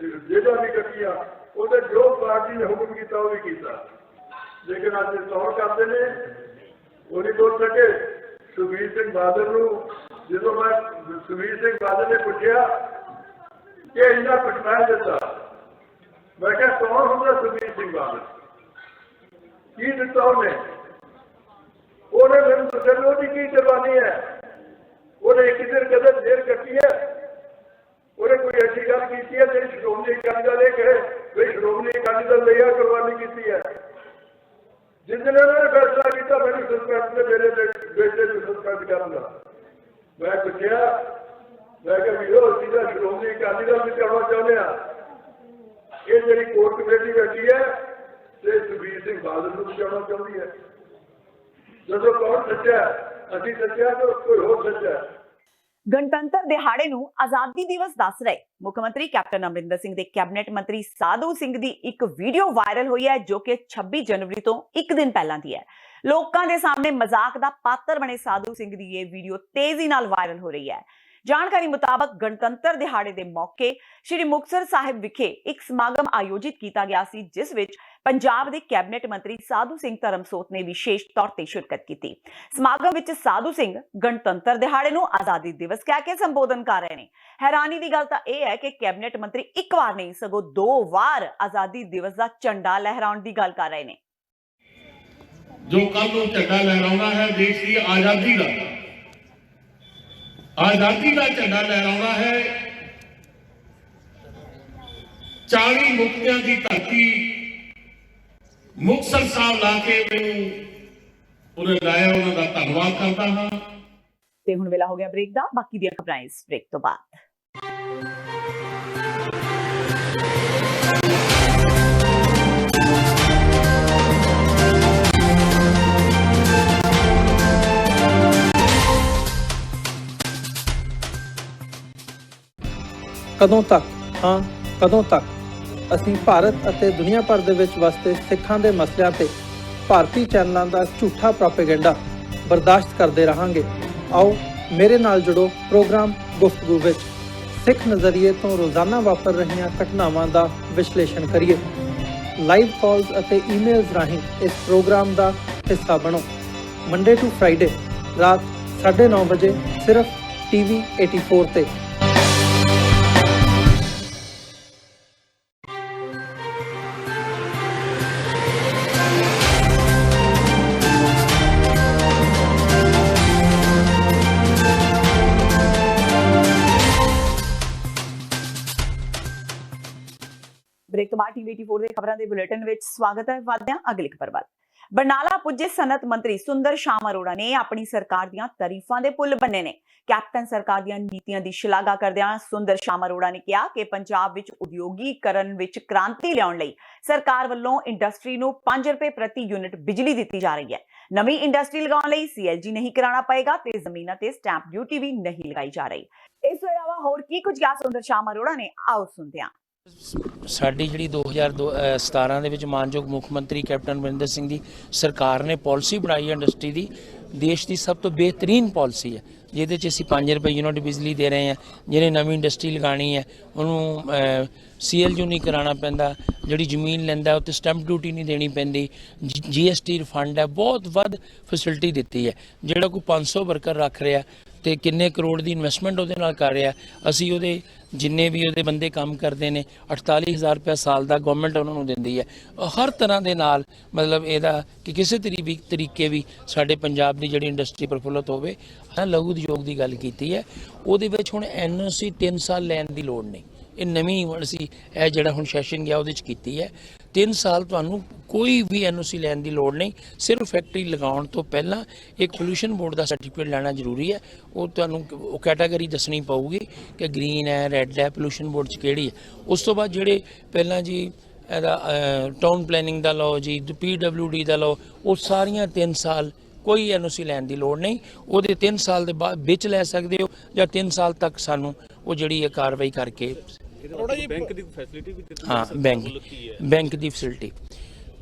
ਜਿਹੜਾ ਵੀ ਕੱਟੀਆਂ ਉਹਦੇ ਜੋ ਪਾਰਟੀ ਨੇ ਹੁਕਮ ਕੀਤਾ ਉਹ ਵੀ ਕੀਤਾ, ਲੇਕਿਨ ਅੱਜ ਤੌਰ ਕਰਦੇ ਨੇ ਉਹ ਨਹੀਂ ਬੋਲ ਸਕੇ। ਸੁਖਬੀਰ ਸਿੰਘ ਬਾਦਲ ਨੂੰ ਜਦੋਂ ਮੈਂ ਸੁਖਬੀਰ ਸਿੰਘ ਬਾਦਲ ਨੇ ਪੁੱਛਿਆ ਕਿ ਇੰਨਾ ਕੁਝ ਮੈਂ ਦਿੱਤਾ, ਮੈਂ ਕਿਹਾ ਕੌਣ ਹੁੰਦਾ ਸੁਖਬੀਰ ਸਿੰਘ ਬਾਦਲ, ਕੀ ਦਿੱਤਾ ਉਹਨੇ ਮੈਨੂੰ ਦੱਸਿਆ ਉਹਦੀ ਕੀ ਜਵਾਨੀ ਹੈ। ਉਹਨੇ ਇੱਕ ਦਿਨ ਕਦੇ ਦੇਰ ਕੱਟੀ ਹੈ, ਉਹਨੇ ਕੋਈ ਐਸੀ ਗੱਲ ਕੀਤੀ ਹੈ ਜਿਹੜੀ ਸ਼੍ਰੋਮਣੀ ਅਕਾਲੀ ਦਲ ਇਹ ਕਹੇ ਵੀ ਸ਼੍ਰੋਮਣੀ ਅਕਾਲੀ ਦਲ ਲਈ ਆ ਕੁਰਬਾਨੀ ਕੀਤੀ ਹੈ। ਜਿਸ ਦਿਨ ਉਹਨਾਂ ਨੇ ਫੈਸਲਾ ਕੀਤਾ ਮੈਨੂੰ ਸਸਪੈਂਡ ਤੇ ਮੇਰੇ ਬੇਟੇ ਨੂੰ ਸਸਪੈਂਡ ਕਰਨ ਦਾ, ਮੈਂ ਪੁੱਛਿਆ, ਮੈਂ ਕਿਹਾ ਵੀਰੋ ਅਸੀਂ ਤਾਂ ਸ਼੍ਰੋਮਣੀ ਅਕਾਲੀ ਦਲ ਵਿੱਚ ਆਉਣਾ ਚਾਹੁੰਦੇ ਹਾਂ। ਇਹ ਜਿਹੜੀ ਕੋਰਟ ਕਮੇਟੀ ਬੈਠੀ ਹੈ ਤੇ ਸੁਖਬੀਰ ਸਿੰਘ ਬਾਦਲ ਨੂੰ ਬਚਾਉਣਾ ਚਾਹੁੰਦੀ ਹੈ। ਜਦੋਂ ਕੌਣ ਸੱਚਾ, ਅਸੀਂ ਸੱਚਾ ਤਾਂ ਕੋਈ ਹੋਰ ਸੱਚਾ। ਗਣਤੰਤਰ ਦਿਹਾੜੇ ਨੂੰ ਆਜ਼ਾਦੀ ਦਿਵਸ ਦੱਸ ਰਹੇ ਮੁੱਖ ਮੰਤਰੀ ਕੈਪਟਨ ਅਮਰਿੰਦਰ ਸਿੰਘ ਦੇ ਕੈਬਨਿਟ ਮੰਤਰੀ ਸਾਧੂ ਸਿੰਘ ਦੀ ਇੱਕ ਵੀਡੀਓ ਵਾਇਰਲ ਹੋਈ ਹੈ ਜੋ ਕਿ 26 ਜਨਵਰੀ ਤੋਂ ਇੱਕ ਦਿਨ ਪਹਿਲਾਂ ਦੀ ਹੈ। ਲੋਕਾਂ ਦੇ ਸਾਹਮਣੇ ਮਜ਼ਾਕ ਦਾ ਪਾਤਰ ਬਣੇ ਸਾਧੂ ਸਿੰਘ ਦੀ ਇਹ ਵੀਡੀਓ ਤੇਜ਼ੀ ਨਾਲ ਵਾਇਰਲ ਹੋ ਰਹੀ ਹੈ। ਜਾਣਕਾਰੀ ਮੁਤਾਬਕ ਗਣਤੰਤਰ ਦਿਹਾੜੇ ਦੇ ਮੌਕੇ ਸ਼੍ਰੀ ਮੁਕਤਸਰ ਸਾਹਿਬ ਵਿਖੇ ਇੱਕ ਸਮਾਗਮ ਆਯੋਜਿਤ ਕੀਤਾ ਗਿਆ ਸੀ, ਜਿਸ ਵਿੱਚ ਪੰਜਾਬ ਦੇ ਕੈਬਨਿਟ ਮੰਤਰੀ ਸਾਧੂ ਸਿੰਘ ਧਰਮਸੋਤ ਨੇ ਵਿਸ਼ੇਸ਼ ਤੌਰ ਤੇ ਸ਼ਿਰਕਤ ਕੀਤੀ। ਸਮਾਗਮ ਵਿੱਚ ਸਾਧੂ ਸਿੰਘ ਗਣਤੰਤਰ ਦਿਹਾੜੇ ਨੂੰ ਆਜ਼ਾਦੀ ਦਿਵਸ ਕਹਿ ਕੇ ਸੰਬੋਧਨ ਕਰ ਰਹੇ ਨੇ। ਹੈਰਾਨੀ ਦੀ ਗੱਲ ਤਾਂ ਇਹ ਹੈ ਕਿ ਕੈਬਨਿਟ ਮੰਤਰੀ ਇੱਕ ਵਾਰ ਨਹੀਂ ਸਗੋਂ 2 ਵਾਰ ਆਜ਼ਾਦੀ ਦਿਵਸ ਦਾ ਝੰਡਾ ਲਹਿਰਾਉਣ ਦੀ ਗੱਲ ਕਰ ਰਹੇ ਨੇ। ਜੋ ਕੱਲ ਨੂੰ ਝੰਡਾ ਲਹਿਰਾਉਣਾ ਹੈ ਦੇਸ਼ ਦੀ ਆਜ਼ਾਦੀ ਦਾ ਝੰਡਾ ਲਹਿਰਾਉਣਾ ਹੈ। 40 ਮੁਕਤਿਆਂ ਦੀ ਧਰਤੀ ਮੁਕਤਸਰ ਸਾਹਿਬ ਲਾ ਕੇ ਮੈਨੂੰ ਉਹਨੇ ਲਾਇਆ, ਉਹਨਾਂ ਦਾ ਧੰਨਵਾਦ ਕਰਦਾ ਹਾਂ। ਤੇ ਹੁਣ ਵੇਲਾ ਹੋ ਗਿਆ ਬ੍ਰੇਕ ਦਾ। ਬਾਕੀ ਦੀਆਂ ਖਬਰਾਂ ਇਸ ਬ੍ਰੇਕ ਤੋਂ ਬਾਅਦ। ਕਦੋਂ ਤੱਕ, ਹਾਂ ਕਦੋਂ ਤੱਕ ਅਸੀਂ ਭਾਰਤ ਅਤੇ ਦੁਨੀਆ ਭਰ ਦੇ ਵਿੱਚ ਵਸਦੇ ਸਿੱਖਾਂ ਦੇ ਮਸਲਿਆਂ ਤੇ ਭਾਰਤੀ ਚੈਨਲਾਂ ਦਾ ਝੂਠਾ ਪ੍ਰੋਪੇਗੈਂਡਾ ਬਰਦਾਸ਼ਤ ਕਰਦੇ ਰਹਾਂਗੇ। ਆਓ ਮੇਰੇ ਨਾਲ ਜੁੜੋ ਪ੍ਰੋਗਰਾਮ ਗੁਫ਼ਤਗੂ ਵਿੱਚ। ਸਿੱਖ ਨਜ਼ਰੀਏ ਤੋਂ ਰੋਜ਼ਾਨਾ ਵਾਪਰ ਰਹੀਆਂ ਘਟਨਾਵਾਂ ਦਾ ਵਿਸ਼ਲੇਸ਼ਣ ਕਰੀਏ। ਲਾਈਵ ਕਾਲਸ ਅਤੇ ਈਮੇਲਸ ਰਾਹੀਂ ਇਸ ਪ੍ਰੋਗਰਾਮ ਦਾ ਹਿੱਸਾ ਬਣੋ। ਮੰਡੇ ਟੂ ਫਰਾਈਡੇ ਰਾਤ 9:30 ਵਜੇ ਸਿਰਫ TV 84 ਤੇ। ਬ੍ਰੇਕ ਤੋਂ ਬਾਅਦ TV 84 ਦੇ ਖਬਰਾਂ ਦੇ ਬੁਲੇਟਿਨ ਵਿੱਚ ਸਵਾਗਤ ਹੈ। ਵਧਦੇ ਹਾਂ ਅਗਲੀ ਖਬਰ ਵੱਲ। ਬਰਨਾਲਾ ਪੁੱਜੇ ਸਨਅਤ ਮੰਤਰੀ ਸੁੰਦਰ ਸ਼ਾਮ ਅਰੋੜਾ ਨੇ ਆਪਣੀ ਸਰਕਾਰ ਦੀਆਂ ਤਾਰੀਫਾਂ ਦੇ ਪੁੱਲ ਬੰਨੇ ਨੇ। ਕੈਪਟਨ ਸਰਕਾਰ ਦੀਆਂ ਨੀਤੀਆਂ ਦੀ ਸ਼ਲਾਘਾ ਕਰਦਿਆਂ ਸੁੰਦਰ ਸ਼ਾਮ ਅਰੋੜਾ ਨੇ ਕਿਹਾ ਕਿ ਪੰਜਾਬ ਵਿੱਚ ਉਦਯੋਗੀਕਰਨ ਵਿੱਚ ਕ੍ਰਾਂਤੀ ਲਿਆਉਣ ਲਈ ਸਰਕਾਰ ਵੱਲੋਂ ਇੰਡਸਟਰੀ ਨੂੰ 5 ਰੁਪਏ ਪ੍ਰਤੀ ਯੂਨਿਟ ਬਿਜਲੀ ਦਿੱਤੀ ਜਾ ਰਹੀ ਹੈ। ਨਵੀਂ ਇੰਡਸਟਰੀ ਲਗਾਉਣ ਲਈ CLG ਨਹੀਂ ਕਰਾਉਣਾ ਪਏਗਾ ਤੇ ਜ਼ਮੀਨਾਂ ਤੇ ਸਟੈਂਪ ਡਿਊਟੀ ਵੀ ਨਹੀਂ ਲਗਾਈ ਜਾ ਰਹੀ। ਇਸ ਤੋਂ ਇਲਾਵਾ ਹੋਰ ਕੀ ਕੁਝ ਕਿਹਾ ਸੁੰਦਰ ਸ਼ਾਮ ਅਰੋੜਾ ਨੇ, ਆਓ ਸੁਣਦੇ ਹਾਂ। ਸਾਡੀ ਜਿਹੜੀ 2017 ਦੇ ਵਿੱਚ ਮਾਨਯੋਗ ਮੁੱਖ ਮੰਤਰੀ ਕੈਪਟਨ ਅਮਰਿੰਦਰ ਸਿੰਘ ਦੀ ਸਰਕਾਰ ਨੇ ਪਾਲਿਸੀ ਬਣਾਈ ਹੈ ਇੰਡਸਟਰੀ ਦੀ, ਦੇਸ਼ ਦੀ ਸਭ ਤੋਂ ਬਿਹਤਰੀਨ ਪਾਲਿਸੀ ਹੈ, ਜਿਹਦੇ 'ਚ ਅਸੀਂ 5 ਰੁਪਏ ਯੂਨਿਟ ਬਿਜਲੀ ਦੇ ਰਹੇ ਹਾਂ। ਜਿਹਨੇ ਨਵੀਂ ਇੰਡਸਟਰੀ ਲਗਾਉਣੀ ਹੈ ਉਹਨੂੰ CLU ਨਹੀਂ ਕਰਾਉਣਾ ਪੈਂਦਾ, ਜਿਹੜੀ ਜ਼ਮੀਨ ਲੈਂਦਾ ਉੱਤੇ ਸਟੈਂਪ ਡਿਊਟੀ ਨਹੀਂ ਦੇਣੀ ਪੈਂਦੀ, GST ਰਿਫੰਡ ਹੈ, ਬਹੁਤ ਵੱਧ ਫੈਸਿਲਿਟੀ ਦਿੱਤੀ ਹੈ। ਜਿਹੜਾ ਕੋਈ 500 ਵਰਕਰ ਰੱਖ ਰਿਹਾ ਤੇ ਕਿੰਨੇ ਕਰੋੜ ਦੀ ਇਨਵੈਸਟਮੈਂਟ ਉਹਦੇ ਨਾਲ ਕਰ ਰਿਹਾ, ਅਸੀਂ ਉਹਦੇ ਜਿੰਨੇ ਵੀ ਉਹਦੇ ਬੰਦੇ ਕੰਮ ਕਰਦੇ ਨੇ 48,000 ਰੁਪਏ ਸਾਲ ਦਾ ਗਵਰਨਮੈਂਟ ਉਹਨਾਂ ਨੂੰ ਦਿੰਦੀ ਹੈ। ਹਰ ਤਰ੍ਹਾਂ ਦੇ ਨਾਲ ਮਤਲਬ ਇਹਦਾ ਕਿ ਕਿਸੇ ਤਰੀਕੇ ਵੀ ਸਾਡੇ ਪੰਜਾਬ ਦੀ ਜਿਹੜੀ ਇੰਡਸਟਰੀ ਪ੍ਰਫੁੱਲਤ ਹੋਵੇ। ਲਘੂ ਉਦਯੋਗ ਦੀ ਗੱਲ ਕੀਤੀ ਹੈ, ਉਹਦੇ ਵਿੱਚ ਹੁਣ NOC 3 ਸਾਲ ਲੈਣ ਦੀ ਲੋੜ ਨਹੀਂ। ਇਹ ਨਵੀਂ ਅਸੀਂ ਇਹ ਜਿਹੜਾ ਹੁਣ ਸੈਸ਼ਨ ਗਿਆ ਉਹਦੇ 'ਚ ਕੀਤੀ ਹੈ 3 ਸਾਲ ਤੁਹਾਨੂੰ ਕੋਈ ਵੀ NOC ਲੈਣ ਦੀ ਲੋੜ ਨਹੀਂ। ਸਿਰਫ ਫੈਕਟਰੀ ਲਗਾਉਣ ਤੋਂ ਪਹਿਲਾਂ ਇੱਕ ਪੋਲੂਸ਼ਨ ਬੋਰਡ ਦਾ ਸਰਟੀਫਿਕੇਟ ਲੈਣਾ ਜ਼ਰੂਰੀ ਹੈ। ਉਹ ਤੁਹਾਨੂੰ ਉਹ ਕੈਟਾਗਰੀ ਦੱਸਣੀ ਪਊਗੀ ਕਿ ਗ੍ਰੀਨ ਹੈ, ਰੈੱਡ ਹੈ, ਪੋਲੂਸ਼ਨ ਬੋਰਡ 'ਚ ਕਿਹੜੀ ਹੈ। ਉਸ ਤੋਂ ਬਾਅਦ ਜਿਹੜੇ ਪਹਿਲਾਂ ਜੀ ਇਹਦਾ ਟਾਊਨ ਪਲੈਨਿੰਗ ਦਾ ਲਓ ਜੀ, PWD ਦਾ ਲਓ, ਉਹ ਸਾਰੀਆਂ 3 ਸਾਲ ਕੋਈ NOC ਲੈਣ ਦੀ ਲੋੜ ਨਹੀਂ। ਉਹਦੇ 3 ਸਾਲ ਦੇ ਬਾਅਦ ਵਿੱਚ ਲੈ ਸਕਦੇ ਹੋ ਜਾਂ 3 ਸਾਲ ਤੱਕ ਸਾਨੂੰ ਉਹ ਜਿਹੜੀ ਹੈ ਕਾਰਵਾਈ ਕਰਕੇ। ਬੈਂਕ ਦੀ ਫੈਸਿਲਿਟੀ ਵੀ ਦਿੱਤੀ ਹਾਂ, ਬੈਂਕ ਦੀ ਫੈਸਿਲਿਟੀ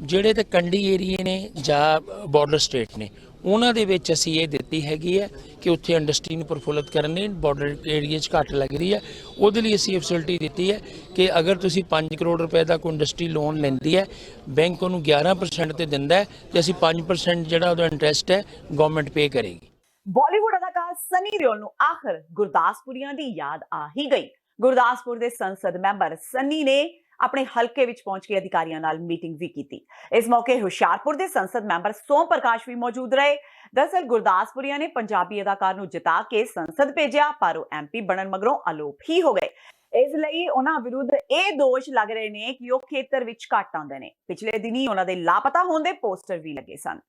ਜਿਹੜੇ ਤਾਂ ਕੰਢੀ ਏਰੀਏ ਨੇ ਜਾਂ ਬਾਰਡਰ ਸਟੇਟ ਨੇ ਉਹਨਾਂ ਦੇ ਵਿੱਚ ਅਸੀਂ ਇਹ ਦਿੱਤੀ ਹੈਗੀ ਹੈ ਕਿ ਉੱਥੇ ਇੰਡਸਟਰੀ ਨੂੰ ਪ੍ਰਫੁੱਲਤ ਕਰਨ ਲਈ ਬਾਰਡਰ ਏਰੀਏ 'ਚ ਘੱਟ ਲੱਗ ਰਹੀ ਹੈ। ਉਹਦੇ ਲਈ ਅਸੀਂ ਇਹ ਫੈਸਿਲਿਟੀ ਦਿੱਤੀ ਹੈ ਕਿ ਅਗਰ ਤੁਸੀਂ 5 ਕਰੋੜ ਰੁਪਏ ਦਾ ਕੋਈ ਇੰਡਸਟਰੀ ਲੋਨ ਲੈਂਦੀ ਹੈ, ਬੈਂਕ ਉਹਨੂੰ 11% ਤੇ ਦਿੰਦਾ ਹੈ ਤੇ ਅਸੀਂ 5% ਜਿਹੜਾ ਉਹਦਾ ਇੰਟਰਸਟ ਹੈ ਗਵਰਨਮੈਂਟ ਪੇ ਕਰੇਗੀ। ਬਾਲੀਵੁੱਡ ਅਦਾਕਾਰ ਸਨੀ ਦਿਓਲ ਨੂੰ ਆਖਰ ਗੁਰਦਾਸਪੁਰੀਆਂ ਦੀ ਯਾਦ ਆ ਹੀ ਗਈ। ਗੁਰਦਾਸਪੁਰ ਦੇ ਸੰਸਦ ਮੈਂਬਰ ਸਨੀ ਨੇ ਆਪਣੇ ਹਲਕੇ ਵਿੱਚ ਪਹੁੰਚ ਕੇ ਅਧਿਕਾਰੀਆਂ ਨਾਲ ਮੀਟਿੰਗ ਵੀ ਕੀਤੀ। ਇਸ ਮੌਕੇ ਹੁਸ਼ਿਆਰਪੁਰ ਦੇ ਸੰਸਦ ਮੈਂਬਰ ਸੋਮ ਪ੍ਰਕਾਸ਼ ਵੀ ਮੌਜੂਦ ਰਹੇ। ਦਰਅਸਲ ਗੁਰਦਾਸਪੁਰੀਆਂ ਨੇ ਪੰਜਾਬੀ ਅਦਾਕਾਰ ਨੂੰ ਜਿਤਾ ਕੇ ਸੰਸਦ ਭੇਜਿਆ, ਪਰ ਉਹ MP ਬਣਨ ਮਗਰੋਂ ਅਲੋਪ ਹੀ ਹੋ ਗਏ। ਇਸ ਲਈ ਉਹਨਾਂ ਵਿਰੁੱਧ ਇਹ ਦੋਸ਼ ਲੱਗ ਰਹੇ ਨੇ ਕਿ ਉਹ ਖੇਤਰ ਵਿੱਚ ਘੱਟ ਆਉਂਦੇ ਨੇ। ਪਿਛਲੇ ਦਿਨੀ ਉਹਨਾਂ ਦੇ ਲਾਪਤਾ ਹੋਣ ਦੇ ਪੋਸਟਰ ਵੀ ਲੱਗੇ ਸਨ।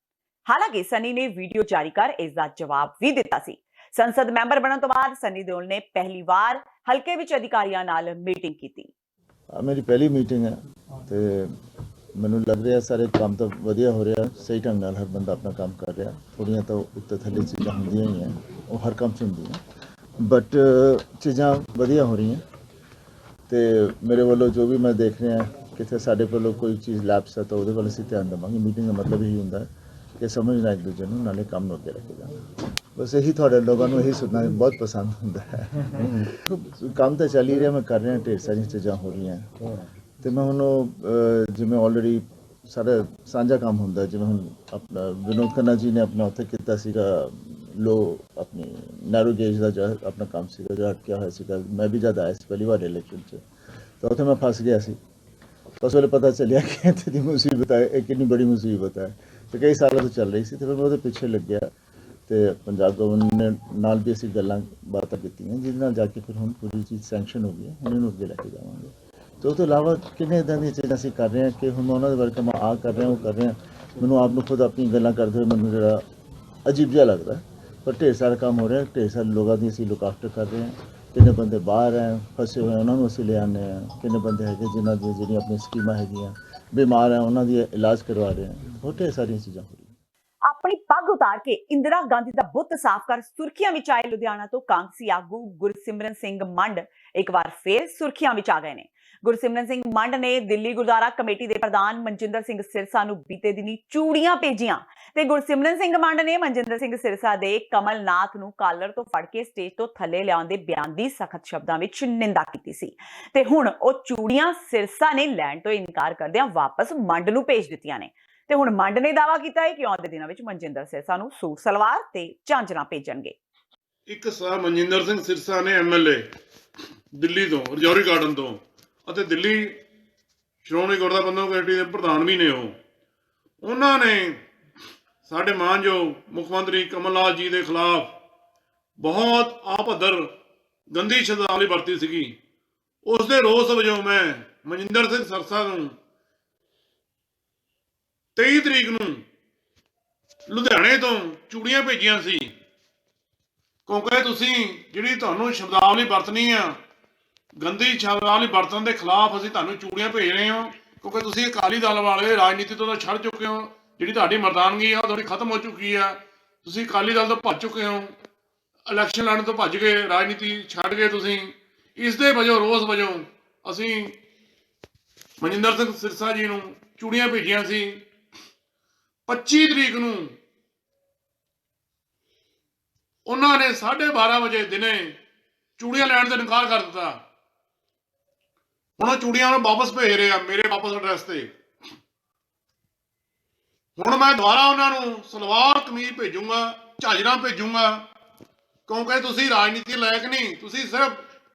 ਹਾਲਾਂਕਿ ਸਨੀ ਨੇ ਵੀਡੀਓ ਜਾਰੀ ਕਰ ਇਸ ਦਾ ਜਵਾਬ ਵੀ ਦਿੱਤਾ ਸੀ। ਸੰਸਦ ਮੈਂਬਰ ਬਣਨ ਤੋਂ ਬਾਅਦ ਸਨੀ ਦਿਓਲ ਨੇ ਪਹਿਲੀ ਵਾਰ ਹਲਕੇ ਵਿੱਚ ਅਧਿਕਾਰੀਆਂ ਨਾਲ ਮੀਟਿੰਗ ਕੀਤੀ। ਮੇਰੀ ਪਹਿਲੀ ਮੀਟਿੰਗ ਹੈ ਤੇ ਮੈਨੂੰ ਲੱਗ ਰਿਹਾ ਸਾਰੇ ਕੰਮ ਤਾਂ ਵਧੀਆ ਹੋ ਰਿਹਾ, ਸਹੀ ਢੰਗ ਨਾਲ ਹਰ ਬੰਦਾ ਆਪਣਾ ਕੰਮ ਕਰ ਰਿਹਾ। ਥੋੜ੍ਹੀਆਂ ਤਾਂ ਉੱਤੇ ਥੱਲੇ ਚੀਜ਼ਾਂ ਹੁੰਦੀਆਂ ਹੀ ਹੈ, ਉਹ ਹਰ ਕੰਮ 'ਚ ਹੁੰਦੀਆਂ, ਬਟ ਚੀਜ਼ਾਂ ਵਧੀਆ ਹੋ ਰਹੀਆਂ। ਤੇ ਮੇਰੇ ਵੱਲੋਂ ਜੋ ਵੀ ਮੈਂ ਦੇਖ ਰਿਹਾ ਕਿਤੇ ਸਾਡੇ ਵੱਲੋਂ ਕੋਈ ਚੀਜ਼ ਲੈਪਸ ਹੈ ਤਾਂ ਉਹਦੇ ਵੱਲ ਅਸੀਂ ਧਿਆਨ ਦੇਵਾਂਗੇ। ਮੀਟਿੰਗ ਦਾ ਮਤਲਬ ਇਹੀ ਹੁੰਦਾ ਕਿ ਸਮਝਣਾ ਇੱਕ ਦੂਜੇ ਨੂੰ, ਨਾਲੇ ਕੰਮ ਨੂੰ ਅੱਗੇ ਲੈ ਕੇ ਜਾਣਾ। ਬਸ ਇਹੀ ਤੁਹਾਡੇ ਲੋਕਾਂ ਨੂੰ ਇਹੀ ਸੁਣਨਾ ਬਹੁਤ ਪਸੰਦ ਹੁੰਦਾ ਹੈ। ਕੰਮ ਤਾਂ ਚੱਲ ਹੀ ਰਿਹਾ, ਮੈਂ ਕਰ ਰਿਹਾ, ਢੇਰ ਸਾਰੀਆਂ ਚੀਜ਼ਾਂ ਹੋ ਰਹੀਆਂ ਤੇ ਮੈਂ ਹੁਣ ਜਿਵੇਂ ਆਲਰੇਡੀ ਸਾਰਾ ਸਾਂਝਾ ਕੰਮ ਹੁੰਦਾ, ਜਿਵੇਂ ਹੁਣ ਆਪਣਾ ਵਿਨੋਦ ਖੰਨਾ ਜੀ ਨੇ ਆਪਣਾ ਉੱਥੇ ਕੀਤਾ ਸੀਗਾ ਲੋ ਆਪਣੀ ਨੈਰੋ ਗੇਜ ਦਾ ਜਿਹੜਾ ਆਪਣਾ ਕੰਮ ਸੀਗਾ ਜਿਹੜਾ ਅਟਕਿਆ ਹੋਇਆ ਸੀਗਾ। ਮੈਂ ਵੀ ਜਦ ਆਇਆ ਸੀ ਪਹਿਲੀ ਵਾਰ ਇਲੈਕਸ਼ਨ 'ਚ ਤਾਂ ਉੱਥੇ ਮੈਂ ਫਸ ਗਿਆ ਸੀ। ਉਸ ਵੇਲੇ ਪਤਾ ਚੱਲਿਆ ਕਿ ਇੱਥੇ ਦੀ ਮੁਸੀਬਤ ਹੈ, ਇਹ ਕਿੰਨੀ ਬੜੀ ਮੁਸੀਬਤ ਹੈ ਤੇ ਕਈ ਸਾਲਾਂ ਤੋਂ ਚੱਲ ਰਹੀ ਸੀ। ਤੇ ਫਿਰ ਮੈਂ ਉਹਦੇ ਪਿੱਛੇ ਲੱਗਿਆ ਤੇ ਪੰਜਾਬ ਗਵਰਨਮੈਂਟ ਨਾਲ ਵੀ ਅਸੀਂ ਗੱਲਾਂ ਬਾਤਾਂ ਕੀਤੀਆਂ, ਜਿਹਦੇ ਨਾਲ ਜਾ ਕੇ ਫਿਰ ਹੁਣ ਪੂਰੀ ਚੀਜ਼ ਸੈਂਕਸ਼ਨ ਹੋ ਗਈ ਹੈ। ਹੁਣ ਇਹਨੂੰ ਅੱਗੇ ਲੈ ਕੇ ਜਾਵਾਂਗੇ। ਤੇ ਉਹ ਤੋਂ ਇਲਾਵਾ ਕਿੰਨੇ ਇੱਦਾਂ ਦੀਆਂ ਚੀਜ਼ਾਂ ਅਸੀਂ ਕਰ ਰਹੇ ਹਾਂ ਕਿ ਹੁਣ ਉਹਨਾਂ ਦੇ ਵਰਕ ਮੈਂ ਆ ਕਰ ਰਿਹਾ, ਉਹ ਕਰ ਰਿਹਾ। ਮੈਨੂੰ ਆਪ ਨੂੰ ਖੁਦ ਆਪਣੀ ਗੱਲਾਂ ਕਰਦੇ ਹੋਏ ਮੈਨੂੰ ਜਿਹੜਾ ਅਜੀਬ ਜਿਹਾ ਲੱਗਦਾ, ਪਰ ਢੇਰ ਸਾਰਾ ਕੰਮ ਹੋ ਰਿਹਾ। ਢੇਰ ਸਾਰੇ ਲੋਕਾਂ ਦੀ ਅਸੀਂ ਲੁੱਕ ਆਫਟਰ ਕਰ ਰਹੇ ਹਾਂ। ਕਿੰਨੇ ਬੰਦੇ ਬਾਹਰ ਹੈ ਫਸੇ ਹੋਏ, ਉਹਨਾਂ ਨੂੰ ਅਸੀਂ ਲੈ ਆਉਂਦੇ ਹਾਂ। ਕਿੰਨੇ ਬੰਦੇ ਹੈਗੇ ਜਿਨ੍ਹਾਂ ਦੀਆਂ ਜਿਹੜੀਆਂ ਆਪਣੀਆਂ ਸਕੀਮਾਂ ਹੈਗੀਆਂ, ਬਿਮਾਰ ਹੈ, ਉਹਨਾਂ ਦੀ ਇਲਾਜ ਕਰਵਾ ਰਹੇ ਹਾਂ। ਬਹੁਤ ਢੇਰ ਸਾਰੀਆਂ ਚੀਜ਼ਾਂ ਹੋ ਰਹੀਆਂ। ਆਪਣੀ ਪੱਗ ਉਤਾਰ ਕੇ ਇੰਦਰਾ ਗਾਂਧੀ ਦਾ ਬੁੱਤ ਸਾਫ਼ ਕਰ ਸੁਰਖੀਆਂ ਵਿੱਚ ਆਏ ਲੁਧਿਆਣਾ ਤੋਂ ਕਾਂਗਸੀ ਆਗੂ ਗੁਰਸਿਮਰਨ ਸਿੰਘ ਮੰਡ ਇੱਕ ਵਾਰ ਫੇਰ ਸੁਰਖੀਆਂ ਵਿੱਚ ਆ ਗਏ ਨੇ। ਗੁਰਸਿਮਰਨ ਸਿੰਘ ਮੰਡ ਨੇ ਦਿੱਲੀ ਗੁਰਦੁਆਰਾ ਕਮੇਟੀ ਦੇ ਪ੍ਰਧਾਨ ਮਨਜਿੰਦਰ ਸਿੰਘ ਸਿਰਸਾ ਨੂੰ ਬੀਤੇ ਦਿਨੀ ਚੂੜੀਆਂ ਭੇਜੀਆਂ ਤੇ ਗੁਰਸਿਮਰਨ ਸਿੰਘ ਮੰਡ ਨੇ ਮਨਜਿੰਦਰ ਸਿੰਘ ਸਿਰਸਾ ਦੇ ਕਮਲਨਾਥ ਨੂੰ ਕਾਲਰ ਤੋਂ ਫੜ ਕੇ ਸਟੇਜ ਤੋਂ ਥੱਲੇ ਲਿਆਉਣ ਦੇ ਬਿਆਨ ਦੀ ਸਖਤ ਸ਼ਬਦਾਂ ਵਿੱਚ ਨਿੰਦਾ ਕੀਤੀ ਸੀ ਤੇ ਹੁਣ ਉਹ ਚੂੜੀਆਂ ਸਿਰਸਾ ਨੇ ਲੈਣ ਤੋਂ ਇਨਕਾਰ ਕਰਦਿਆਂ ਵਾਪਸ ਮੰਡ ਨੂੰ ਭੇਜ ਦਿੱਤੀਆਂ ਨੇ। ਤੇ ਹੁਣ ਮੰਡ ਨੇ ਦਾਅਵਾ ਕੀਤਾ ਹੈ ਕਿ ਆਉਂਦੇ ਦਿਨਾਂ ਵਿੱਚ ਮਨਜਿੰਦਰ ਸਿਰਸਾ ਨੂੰ ਸੂਟ ਸਲਵਾਰ ਤੇ ਝਾਂਜਰਾਂ ਭੇਜਣਗੇ। ਇੱਕ ਸਰ ਮਨਜਿੰਦਰ ਸਿੰਘ ਸਿਰਸਾ ਨੇ MLA ਦਿੱਲੀ ਤੋਂ, ਰਜੌਰੀ ਗਾਰਡਨ ਤੋਂ, ਅਤੇ ਦਿੱਲੀ ਸ਼੍ਰੋਮਣੀ ਗੁਰਦੁਆਰਾ ਪ੍ਰਬੰਧਕ ਕਮੇਟੀ ਦੇ ਪ੍ਰਧਾਨ ਵੀ ਨੇ। ਉਹਨਾਂ ਨੇ ਸਾਡੇ ਮਾਨਯੋਗ ਮੁੱਖ ਮੰਤਰੀ ਕਮਲਨਾਥ ਜੀ ਦੇ ਖਿਲਾਫ ਬਹੁਤ ਆਪੱਧਰ ਗੰਦੀ ਸ਼ਬਦਾਵਲੀ ਵਰਤੀ ਸੀਗੀ। ਉਸ ਦੇ ਰੋਸ ਵਜੋਂ ਮੈਂ ਮਨਜਿੰਦਰ ਸਿੰਘ ਸਿਰਸਾ ਨੂੰ 23 ਤਰੀਕ ਨੂੰ ਲੁਧਿਆਣੇ ਤੋਂ ਚੂੜੀਆਂ ਭੇਜੀਆਂ ਸੀ, ਕਿਉਂਕਿ ਤੁਸੀਂ ਜਿਹੜੀ ਤੁਹਾਨੂੰ ਸ਼ਬਦਾਵਲੀ ਵਰਤਣੀ ਆ, ਗੰਦੀ ਸ਼ਬਦਾਵਲੀ ਵਰਤਣ ਦੇ ਖਿਲਾਫ ਅਸੀਂ ਤੁਹਾਨੂੰ ਚੂੜੀਆਂ ਭੇਜ ਰਹੇ ਹਾਂ, ਕਿਉਂਕਿ ਤੁਸੀਂ ਅਕਾਲੀ ਦਲ ਵਾਲੇ ਰਾਜਨੀਤੀ ਤੋਂ ਤਾਂ ਛੱਡ ਚੁੱਕੇ ਹੋ। ਜਿਹੜੀ ਤੁਹਾਡੀ ਮਰਦਾਨਗੀ ਆ ਉਹ ਤੁਹਾਡੀ ਖਤਮ ਹੋ ਚੁੱਕੀ ਆ। ਤੁਸੀਂ ਅਕਾਲੀ ਦਲ ਤੋਂ ਭੱਜ ਚੁੱਕੇ ਹੋ, ਇਲੈਕਸ਼ਨ ਲੜਨ ਤੋਂ ਭੱਜ ਗਏ, ਰਾਜਨੀਤੀ ਛੱਡ ਗਏ ਤੁਸੀਂ। ਇਸ ਦੇ ਵਜੋਂ ਰੋਸ ਵਜੋਂ ਅਸੀਂ ਮਨਜਿੰਦਰ ਸਿੰਘ ਸਿਰਸਾ ਜੀ ਨੂੰ ਚੂੜੀਆਂ ਭੇਜੀਆਂ ਸੀ। 25 ਤਰੀਕ ਨੂੰ ਉਹਨਾਂ ਨੇ 12:30 ਵਜੇ ਦਿਨੇ ਚੂੜੀਆਂ ਲੈਣ ਤੋਂ ਇਨਕਾਰ ਕਰ ਦਿੱਤਾ। ਹੁਣ ਉਹ ਚੂੜੀਆਂ ਨੂੰ ਵਾਪਸ ਭੇਜ ਰਹੇ ਆ ਮੇਰੇ ਵਾਪਸ ਐਡਰੈਸ ਤੇ। ਹੁਣ ਮੈਂ ਦੁਬਾਰਾ ਉਹਨਾਂ ਨੂੰ ਸਲਵਾਰ ਕਮੀਜ਼ ਭੇਜੂੰਗਾ, ਝਾਜਰਾਂ ਭੇਜੂੰਗਾ, ਕਿਉਂਕਿ ਤੁਸੀਂ ਰਾਜਨੀਤੀ ਲਾਇਕ ਨਹੀਂ, ਤੁਸੀਂ ਸਿਰਫ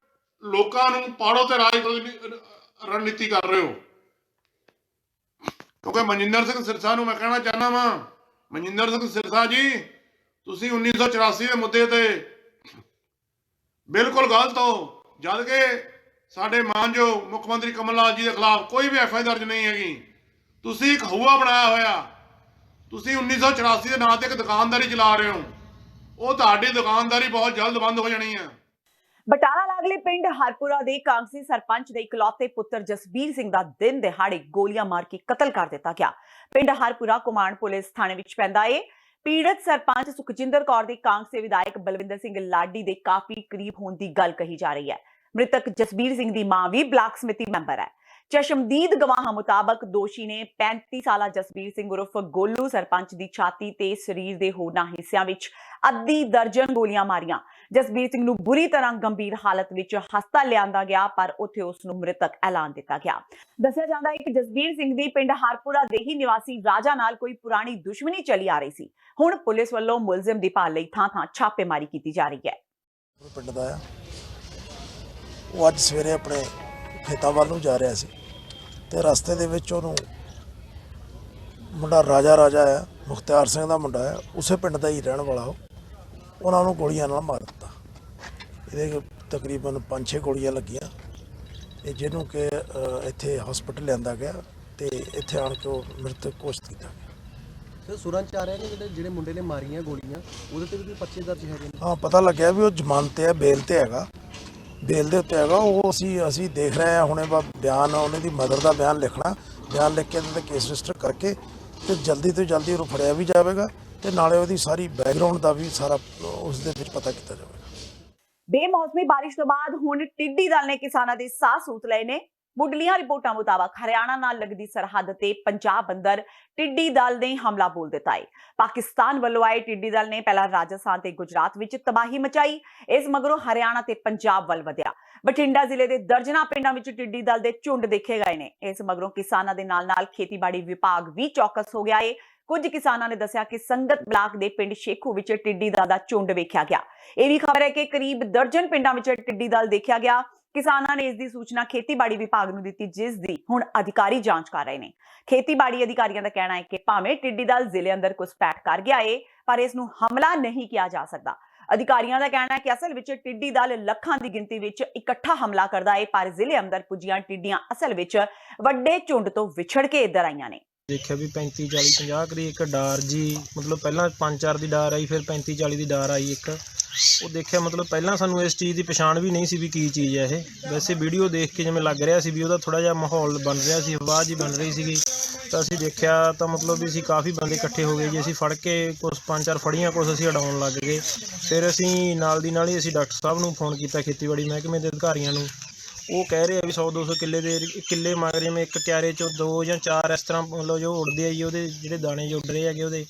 ਲੋਕਾਂ ਨੂੰ ਪਾੜੋ ਤੇ ਰਾਜ ਰਣਨੀਤੀ ਕਰ ਰਹੇ ਹੋ। ਕਿਉਂਕਿ ਮਨਜਿੰਦਰ ਸਿੰਘ ਸਿਰਸਾ ਨੂੰ ਮੈਂ ਕਹਿਣਾ ਚਾਹੁੰਦਾ ਵਾਂ, ਮਨਜਿੰਦਰ ਸਿੰਘ ਸਿਰਸਾ ਜੀ ਤੁਸੀਂ 1984 ਦੇ ਮੁੱਦੇ ਤੇ ਬਿਲਕੁਲ ਗਲਤ ਹੋ, ਜਦ ਕਿ ਸਾਡੇ ਮਾਨਯੋਗ ਮੁੱਖ ਮੰਤਰੀ ਕਮਲ ਨਾਥ ਜੀ ਦੇ ਖਿਲਾਫ ਕੋਈ ਵੀ ਐਫਆਈ ਦਰਜ ਨਹੀਂ ਹੈਗੀ। ਤੁਸੀਂ ਇੱਕ ਹਊਆ ਬਣਾਇਆ ਹੋਇਆ, ਤੁਸੀਂ 1984 ਦੇ ਨਾਂ ਤੇ ਇੱਕ ਦੁਕਾਨਦਾਰੀ ਚਲਾ ਰਹੇ ਹੋ। ਉਹ ਤੁਹਾਡੀ ਦੁਕਾਨਦਾਰੀ ਬਹੁਤ ਜਲਦ ਬੰਦ ਹੋ ਜਾਣੀ ਹੈ। ਬਟਾਲਾ ਲਾਗਲੇ ਪਿੰਡ ਹਰਪੁਰਾ ਦੇ ਕਾਂਗਸੀ ਸਰਪੰਚ ਦੇ ਇਕਲੌਤੇ ਪੁੱਤਰ ਜਸਬੀਰ ਸਿੰਘ ਦਾ ਦਿਨ ਦਿਹਾੜੇ ਗੋਲੀਆਂ ਮਾਰ ਕੇ ਕਤਲ ਕਰ ਦਿੱਤਾ ਗਿਆ। ਪਿੰਡ ਹਰਪੁਰਾ ਕੁਮਾਂਡ ਪੁਲਿਸ ਥਾਣੇ ਵਿੱਚ ਪੈਂਦਾ ਏ। ਪੀੜਤ ਸਰਪੰਚ ਸੁਖਜਿੰਦਰ ਕੌਰ ਦੇ ਕਾਂਗਸੀ ਵਿਧਾਇਕ ਬਲਵਿੰਦਰ ਸਿੰਘ ਲਾਡੀ ਦੇ ਕਾਫੀ ਕਰੀਬ ਹੋਣ ਦੀ ਗੱਲ ਕਹੀ ਜਾ ਰਹੀ ਹੈ। ਮ੍ਰਿਤਕ ਜਸਬੀਰ ਸਿੰਘ ਦੀ ਮਾਂ ਵੀ ਬਲਾਕ ਸਮਿਤੀ ਮੈਂਬਰ ਹੈ। ਚਸ਼ਮਦੀਦ ਗਵਾਹਾਂ ਮੁਤਾਬਕ ਦੋਸ਼ੀ ਨੇ 35 ਸਾਲਾ ਜਸਬੀਰ ਸਿੰਘ ਉਰਫ ਗੋਲੂ ਸਰਪੰਚ ਦੀ ਛਾਤੀ ਤੇ ਸਰੀਰ ਦੇ ਹੋਰਨਾਂ ਹਿੱਸਿਆਂ ਵਿੱਚ ਅੱਧੀ ਦਰਜਨ ਗੋਲੀਆਂ ਮਾਰੀਆਂ। ਜਸਬੀਰ ਸਿੰਘ ਨੂੰ ਬੁਰੀ ਤਰ੍ਹਾਂ ਗੰਭੀਰ ਹਾਲਤ ਵਿੱਚ ਹਸਪਤਾਲ ਲਿਆਂਦਾ ਗਿਆ, ਪਰ ਉੱਥੇ ਉਸ ਨੂੰ ਮ੍ਰਿਤਕ ਐਲਾਨ ਦਿੱਤਾ ਗਿਆ। ਦੱਸਿਆ ਜਾਂਦਾ ਹੈ ਕਿ ਜਸਬੀਰ ਸਿੰਘ ਦੀ ਪਿੰਡ ਹਰਪੁਰਾ ਦੇ ਹੀ ਨਿਵਾਸੀ ਰਾਜਾ ਨਾਲ ਕੋਈ ਪੁਰਾਣੀ ਦੁਸ਼ਮਣੀ ਚੱਲੀ ਆ ਰਹੀ ਸੀ। ਹੁਣ ਪੁਲਿਸ ਵੱਲੋਂ ਮੁਲਜ਼ਮ ਦੀ ਭਾਲ ਲਈ ਥਾਂ-ਥਾਂ ਛਾਪੇਮਾਰੀ ਕੀਤੀ ਜਾ ਰਹੀ ਹੈ। ਪਿੰਡ ਦਾ ਆ, ਉਹ ਅੱਜ ਸਵੇਰੇ ਆਪਣੇ ਖੇਤਾਂ ਵੱਲ ਨੂੰ ਜਾ ਰਿਹਾ ਸੀ ਤੇ ਰਸਤੇ ਦੇ ਵਿੱਚ ਉਹਨੂੰ ਮੁੰਡਾ ਰਾਜਾ ਹੈ, ਮੁਖਤਿਆਰ ਸਿੰਘ ਦਾ ਮੁੰਡਾ ਹੈ, ਉਸੇ ਪਿੰਡ ਦਾ ਹੀ ਰਹਿਣ ਵਾਲਾ, ਉਹਨਾਂ ਨੂੰ ਗੋਲੀਆਂ ਨਾਲ ਮਾਰ ਦਿੱਤਾ। ਇਹਦੇ ਤਕਰੀਬਨ 5-6 ਗੋਲੀਆਂ ਲੱਗੀਆਂ ਤੇ ਜਿਹਨੂੰ ਕਿ ਇੱਥੇ ਹਸਪੀਟਲ ਲਿਆਂਦਾ ਗਿਆ ਤੇ ਇੱਥੇ ਆਣ ਕੇ ਉਹ ਮ੍ਰਿਤਕ ਘੋਸ਼ਿਤ ਕੀਤਾ ਗਿਆ। ਸਰ ਸੁਣਨ ਚ ਆ ਰਿਹਾ ਕਿ ਜਿਹੜੇ ਮੁੰਡੇ ਨੇ ਮਾਰੀਆਂ ਗੋਲੀਆਂ ਉਹਦੇ ਤੇ ਵੀ ਕੋਈ ਪਰਚੇ ਦਰਜ ਹੈਗੇ ਨੇ? ਹਾਂ, ਪਤਾ ਲੱਗਿਆ ਵੀ ਉਹ ਜ਼ਮਾਨਤ ਤੇ ਹੈ, ਬੇਲ ਤੇ ਹੈਗਾ, ਬੇਲ ਦੇ ਉੱਤੇ ਹੈਗਾ। ਉਹ ਅਸੀਂ ਦੇਖ ਰਹੇ ਹਾਂ ਹੁਣੇ ਬਿਆਨ, ਉਹਨੇ ਦੀ ਮਦਰ ਦਾ ਬਿਆਨ ਲਿਖਣਾ, ਬਿਆਨ ਲਿਖ ਕੇ ਇਹਦੇ ਕੇਸ ਰਜਿਸਟਰ ਕਰਕੇ ਤੇ ਜਲਦੀ ਤੋਂ ਜਲਦੀ ਉਹਨੂੰ ਫੜਿਆ ਵੀ ਜਾਵੇਗਾ ਤੇ ਨਾਲੇ ਉਹਦੀ ਸਾਰੀ ਬੈਕਗ੍ਰਾਉਂਡ ਦਾ ਵੀ ਸਾਰਾ ਉਸ ਦੇ ਵਿੱਚ ਪਤਾ ਕੀਤਾ ਜਾਵੇਗਾ। ਬੇਮੌਸਮੀ ਬਾਰਿਸ਼ ਤੋਂ ਬਾਅਦ ਹੁਣ ਟਿੱਡੀ ਦਲ ਨੇ ਕਿਸਾਨਾਂ ਦੇ ਸਾਹ ਸੂਤ ਲਏ ਨੇ। ਮੁੱਢਲੀਆਂ ਰਿਪੋਰਟਾਂ ਮੁਤਾਬਕ ਹਰਿਆਣਾ ਨਾਲ ਲੱਗਦੀ ਸਰਹੱਦ ਤੇ ਪੰਜਾਬ ਅੰਦਰ ਟਿੱਡੀ ਦਲ ਨੇ ਹਮਲਾ ਬੋਲ ਦਿੱਤਾ ਹੈ। ਪਾਕਿਸਤਾਨ ਵੱਲੋਂ ਆਏ ਟਿੱਡੀ ਦਲ ਨੇ ਪਹਿਲਾਂ ਰਾਜਸਥਾਨ ਤੇ ਗੁਜਰਾਤ ਵਿੱਚ ਤਬਾਹੀ ਮਚਾਈ। ਇਸ ਮਗਰੋਂ ਹਰਿਆਣਾ ਤੇ ਪੰਜਾਬ ਵੱਲ ਵਧਿਆ। ਬਠਿੰਡਾ ਜ਼ਿਲ੍ਹੇ ਦੇ ਦਰਜਨਾਂ ਪਿੰਡਾਂ ਵਿੱਚ ਟਿੱਡੀ ਦਲ ਦੇ ਝੁੰਡ ਦੇਖੇ ਗਏ ਨੇ। ਇਸ ਮਗਰੋਂ ਕਿਸਾਨਾਂ ਦੇ ਨਾਲ-ਨਾਲ ਖੇਤੀਬਾੜੀ ਵਿਭਾਗ ਵੀ ਚੌਕਸ ਹੋ ਗਿਆ ਹੈ। ਕੁਝ ਕਿਸਾਨਾਂ ਨੇ ਦੱਸਿਆ ਕਿ ਸੰਗਤ ਬਲਾਕ ਦੇ ਪਿੰਡ ਸ਼ੇਖੂ ਵਿੱਚ ਟਿੱਡੀ ਦਲ ਦਾ ਝੁੰਡ ਵੇਖਿਆ ਗਿਆ। ਇਹ ਵੀ ਖਬਰ ਹੈ ਕਿ ਕਰੀਬ ਦਰਜਨ ਪਿੰਡਾਂ ਵਿੱਚ ਟਿੱਡੀ ਦਲ ਦੇਖਿਆ ਗਿਆ। ਕਿਸਾਨਾਂ ਨੇ ਇਸ ਦੀ ਸੂਚਨਾ ਖੇਤੀਬਾੜੀ ਵਿਭਾਗ ਨੂੰ ਦਿੱਤੀ, ਜਿਸ ਦੀ ਹੁਣ ਅਧਿਕਾਰੀ ਜਾਂਚ ਕਰ ਰਹੇ ਨੇ। ਖੇਤੀਬਾੜੀ ਅਧਿਕਾਰੀਆਂ ਦਾ ਕਹਿਣਾ ਹੈ ਕਿ ਭਾਵੇਂ ਟਿੱਡੀ ਦਲ ਜ਼ਿਲ੍ਹੇ ਅੰਦਰ ਘੁਸਪੈਠ ਕਰ ਗਿਆ ਹੈ, ਪਰ ਇਸ ਨੂੰ ਹਮਲਾ ਨਹੀਂ ਕਿਹਾ ਜਾ ਸਕਦਾ। ਅਧਿਕਾਰੀਆਂ ਦਾ ਕਹਿਣਾ ਹੈ ਕਿ ਅਸਲ ਵਿੱਚ ਟਿੱਡੀ ਦਲ ਲੱਖਾਂ ਦੀ ਗਿਣਤੀ ਵਿੱਚ ਇਕੱਠਾ ਹਮਲਾ ਕਰਦਾ ਹੈ, ਪਰ ਜ਼ਿਲ੍ਹੇ ਅੰਦਰ ਪੁੱਜੀਆਂ ਟਿੱਡੀਆਂ ਅਸਲ ਵਿੱਚ ਵੱਡੇ ਝੁੰਡ ਤੋਂ ਵਿਛੜ ਕੇ ਇੱਧਰ ਆਈਆਂ ਨੇ। ਦੇਖਿਆ ਵੀ 35 40 50 ਕਰੀ ਇੱਕ ਡਾਰ ਜੀ, ਮਤਲਬ ਪਹਿਲਾਂ 5-4 ਦੀ ਡਾਰ ਆਈ, ਫਿਰ 35 40 ਦੀ ਡਾਰ ਆਈ ਇੱਕ। ਉਹ ਦੇਖਿਆ ਮਤਲਬ ਪਹਿਲਾਂ ਸਾਨੂੰ ਇਸ ਚੀਜ਼ ਦੀ ਪਛਾਣ ਵੀ ਨਹੀਂ ਸੀ ਵੀ ਕੀ ਚੀਜ਼ ਹੈ ਇਹ। ਵੈਸੇ ਵੀਡੀਓ ਦੇਖ ਕੇ ਜਿਵੇਂ ਲੱਗ ਰਿਹਾ ਸੀ ਵੀ ਉਹਦਾ ਥੋੜਾ ਜਿਹਾ ਮਾਹੌਲ ਬਣ ਰਿਹਾ ਸੀ, ਆਵਾਜ਼ ਹੀ ਬਣ ਰਹੀ ਸੀਗੀ। ਤਾਂ ਅਸੀਂ ਦੇਖਿਆ ਤਾਂ ਮਤਲਬ ਵੀ ਅਸੀਂ ਕਾਫੀ ਬੰਦੇ ਇਕੱਠੇ ਹੋ ਗਏ ਜੀ। ਅਸੀਂ ਫੜ ਕੇ ਕੁਛ 5-4 ਫੜੀਆਂ, ਕੁਛ ਅਸੀਂ ਉਡਾਉਣ ਲੱਗ ਗਏ। ਫਿਰ ਅਸੀਂ ਨਾਲ ਦੀ ਨਾਲ ਹੀ ਅਸੀਂ ਡਾਕਟਰ ਸਾਹਿਬ ਨੂੰ ਫੋਨ ਕੀਤਾ, ਖੇਤੀਬਾੜੀ ਮਹਿਕਮੇ ਦੇ ਅਧਿਕਾਰੀਆਂ ਨੂੰ। ਉਹ ਕਹਿ ਰਹੇ ਆ ਵੀ 100-200 ਕਿੱਲੇ ਮਗਰ ਜਿਵੇਂ ਇੱਕ ਕਿਆਰੇ 'ਚੋਂ 2 ਜਾਂ 4 ਇਸ ਤਰ੍ਹਾਂ ਮਤਲਬ ਜੋ ਉੱਡਦੇ ਆ ਜੀ, ਉਹਦੇ ਜਿਹੜੇ ਦਾਣੇ ਜੋ ਉੱਡ ਰਹੇ ਹੈਗੇ ਉਹਦੇ।